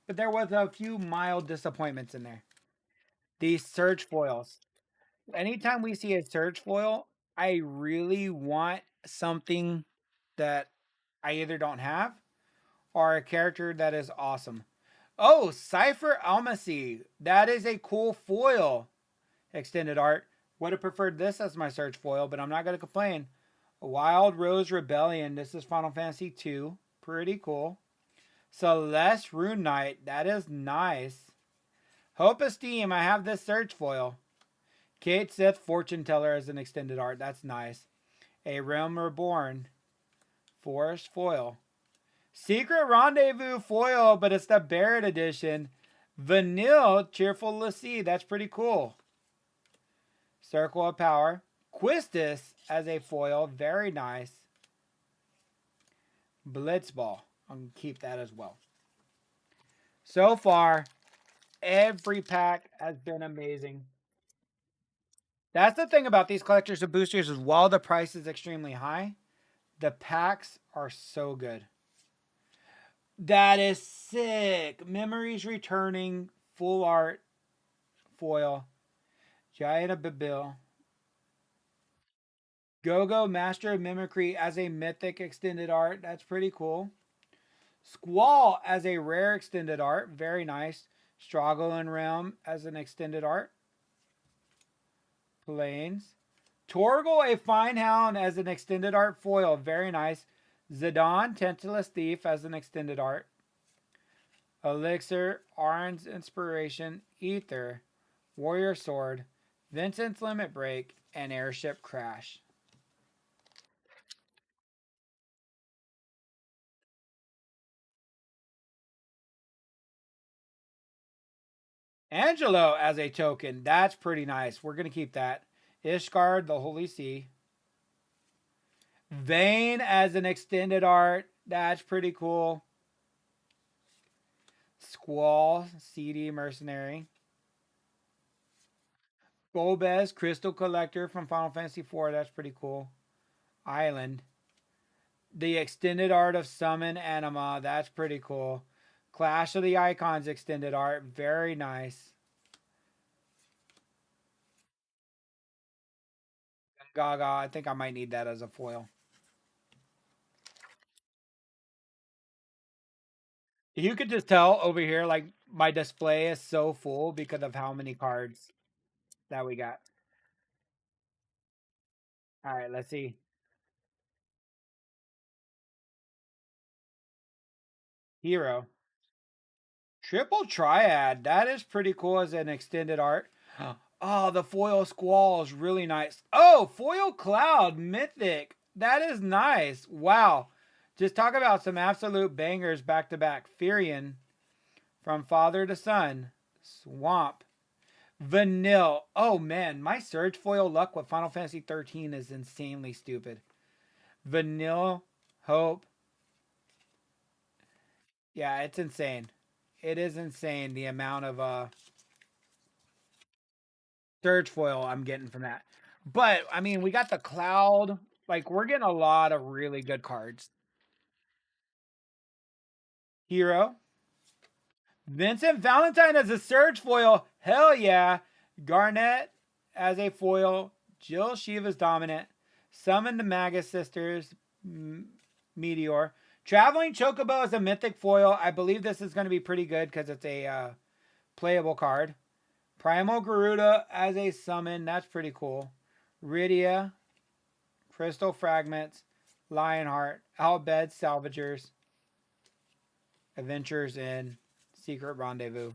but there was a few mild disappointments in there. These Surge foils. Anytime we see a Surge foil, I really want something that I either don't have or a character that is awesome. Oh, Cypher Almacy. That is a cool foil. Extended art. Would have preferred this as my Surge foil, but I'm not going to complain. Wild Rose Rebellion. This is Final Fantasy 2. Pretty cool. Celeste Rune Knight. That is nice. Hope Esteem. I have this Surge foil. Kate Sith Fortune Teller as an extended art. That's nice. A Realm Reborn. Forest foil. Secret Rendezvous foil, but it's the Barrett edition. Vanille Cheerful Lassie. That's pretty cool. Circle of Power. Quistis as a foil. Very nice. Blitzball. I'm going to keep that as well. So far, every pack has been amazing. That's the thing about these collectors of boosters is while the price is extremely high, the packs are so good. That is sick. Memories Returning, full art, foil. Giant of Babil. Go-Go Master of Mimicry as a mythic extended art. That's pretty cool. Squall as a rare extended art. Very nice. Struggle and Realm as an extended art. Plains. Torgal a Fine Hound as an extended art foil. Very nice. Zidane Tentalus Thief as an extended art. Elixir, Arn's Inspiration, Ether, Warrior Sword, Vincent's Limit Break, and Airship Crash. Angelo as a token. That's pretty nice. We're going to keep that. Ishgard, the Holy Sea. Vayne as an extended art. That's pretty cool. Squall, CD Mercenary. Golbez, Crystal Collector from Final Fantasy IV. That's pretty cool. Island. The extended art of Summon Anima. That's pretty cool. Clash of the Icons extended art. Very nice. Gaga. I think I might need that as a foil. You could just tell over here, like, my display is so full because of how many cards that we got. All right, let's see. Hero. Triple Triad. That is pretty cool as an extended art. Oh, the foil Squall is really nice. Oh, foil Cloud. Mythic. That is nice. Wow. Just talk about some absolute bangers back to back. Firion. From Father to Son. Swamp. Vanille. Oh, man. My Surge foil luck with Final Fantasy 13 is insanely stupid. Vanille. Hope. Yeah, it's insane. It is insane the amount of Surge foil I'm getting from that. But I mean, we got the Cloud. Like, we're getting a lot of really good cards. Hero. Vincent Valentine as a Surge foil. Hell yeah. Garnet as a foil. Jill Shiva's dominant. Summon the Magus Sisters. Meteor. Traveling Chocobo as a mythic foil. I believe this is going to be pretty good because it's a playable card. Primal Garuda as a summon. That's pretty cool. Rydia. Crystal Fragments. Lionheart. Albed Salvagers. Adventures in Secret Rendezvous.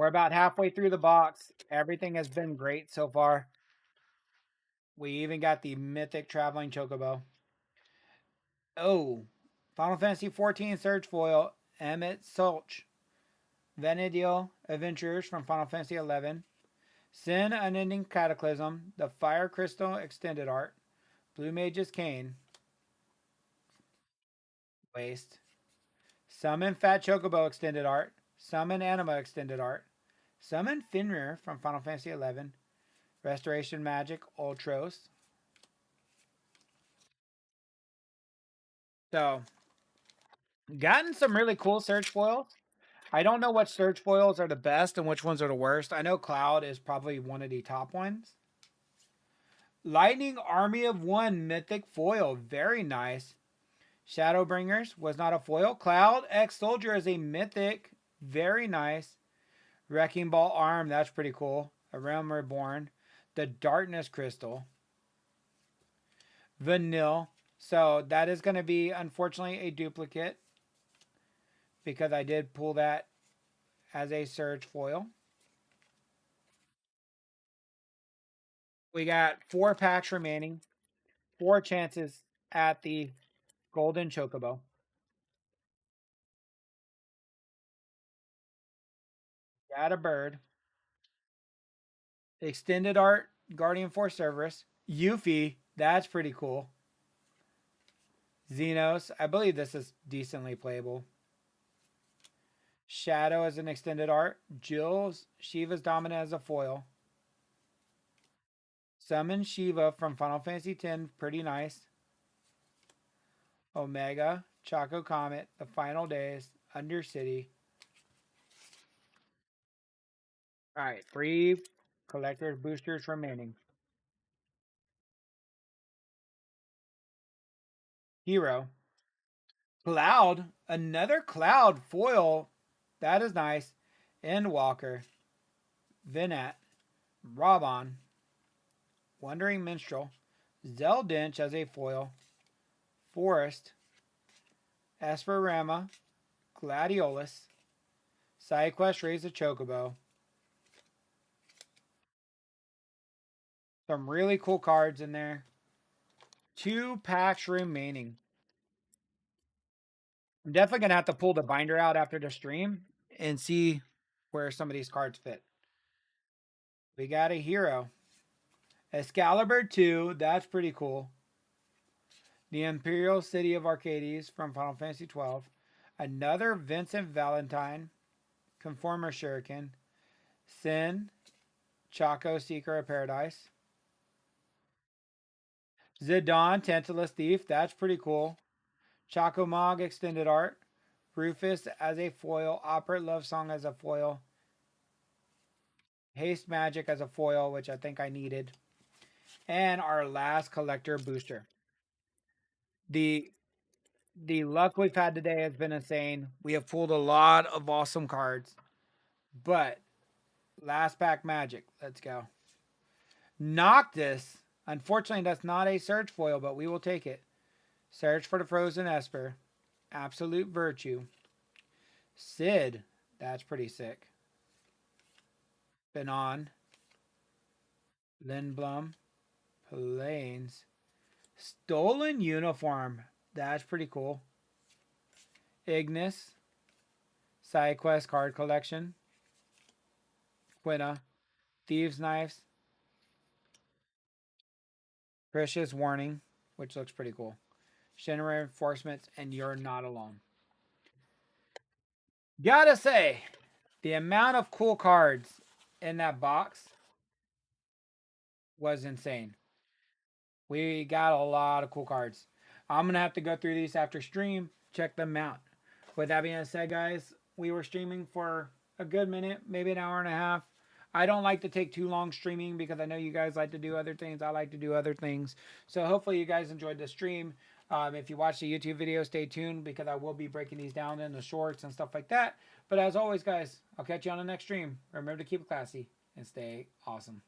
We're about halfway through the box. Everything has been great so far. We even got the mythic traveling chocobo. Oh, Final Fantasy 14 Surge Foil, Emmett Sulch, Venedial Adventures from Final Fantasy 11, Sin Unending Cataclysm, the Fire Crystal Extended Art, Blue Mage's Cane, Waste, Summon Fat Chocobo Extended Art, Summon Anima Extended Art, Summon Fenrir from Final Fantasy 11, Restoration Magic Ultros. So, gotten some really cool Surge Foils. I don't know what Surge Foils are the best and which ones are the worst. I know Cloud is probably one of the top ones. Lightning Army of One Mythic Foil. Very nice. Shadowbringers was not a foil. Cloud X Soldier is a mythic. Very nice. Wrecking Ball Arm. That's pretty cool. A Realm Reborn. The Darkness Crystal. Vanille. So that is going to be, unfortunately, a duplicate. Because I did pull that as a Surge Foil. We got 4 packs remaining. 4 chances at the Golden Chocobo. Got a bird. Extended Art, Guardian Force Cerberus. Yuffie, that's pretty cool. Xenos, I believe this is decently playable. Shadow as an extended art. Jill's Shiva's Dominant as a foil. Summon Shiva from Final Fantasy X, pretty nice. Omega, Choco Comet, The Final Days, Undercity. Alright, 3 collector's boosters remaining. Hero. Cloud, another Cloud foil. That is nice. Endwalker. Vinat. Robon. Wandering Minstrel. Zeldinch as a foil. Forest. Esperama. Gladiolus. SideQuest Raise a Chocobo. Some really cool cards in there. 2 packs remaining. I'm definitely going to have to pull the binder out after the stream and see where some of these cards fit. We got a hero. Excalibur 2, that's pretty cool. The Imperial City of Arcades from Final Fantasy 12. Another Vincent Valentine. Conformer Shuriken. Sin. Chaco Seeker of Paradise. Zidane Tantalus Thief, that's pretty cool. Chaco Mog Extended Art. Rufus as a foil. Operate Love Song as a foil. Haste Magic as a foil, which I think I needed. And our last collector booster. The luck we've had today has been insane. We have pulled a lot of awesome cards. But last pack magic. Let's go. Noctis. Unfortunately, that's not a search foil, but we will take it. Search for the Frozen Esper. Absolute Virtue. Sid. That's pretty sick. Benon. Lindblom. Plains. Stolen Uniform. That's pretty cool. Ignis. SideQuest Card Collection. Quina. Thieves' Knives. Precious Warning, which looks pretty cool. Shinra Reinforcements, and You're Not Alone. Gotta say, the amount of cool cards in that box was insane. We got a lot of cool cards. I'm going to have to go through these after stream, check them out. With that being said, guys, we were streaming for a good minute, maybe an hour and a half. I don't like to take too long streaming because I know you guys like to do other things. I like to do other things. So hopefully you guys enjoyed the stream. If you watch the YouTube video, stay tuned because I will be breaking these down in the shorts and stuff like that. But as always, guys, I'll catch you on the next stream. Remember to keep it classy and stay awesome.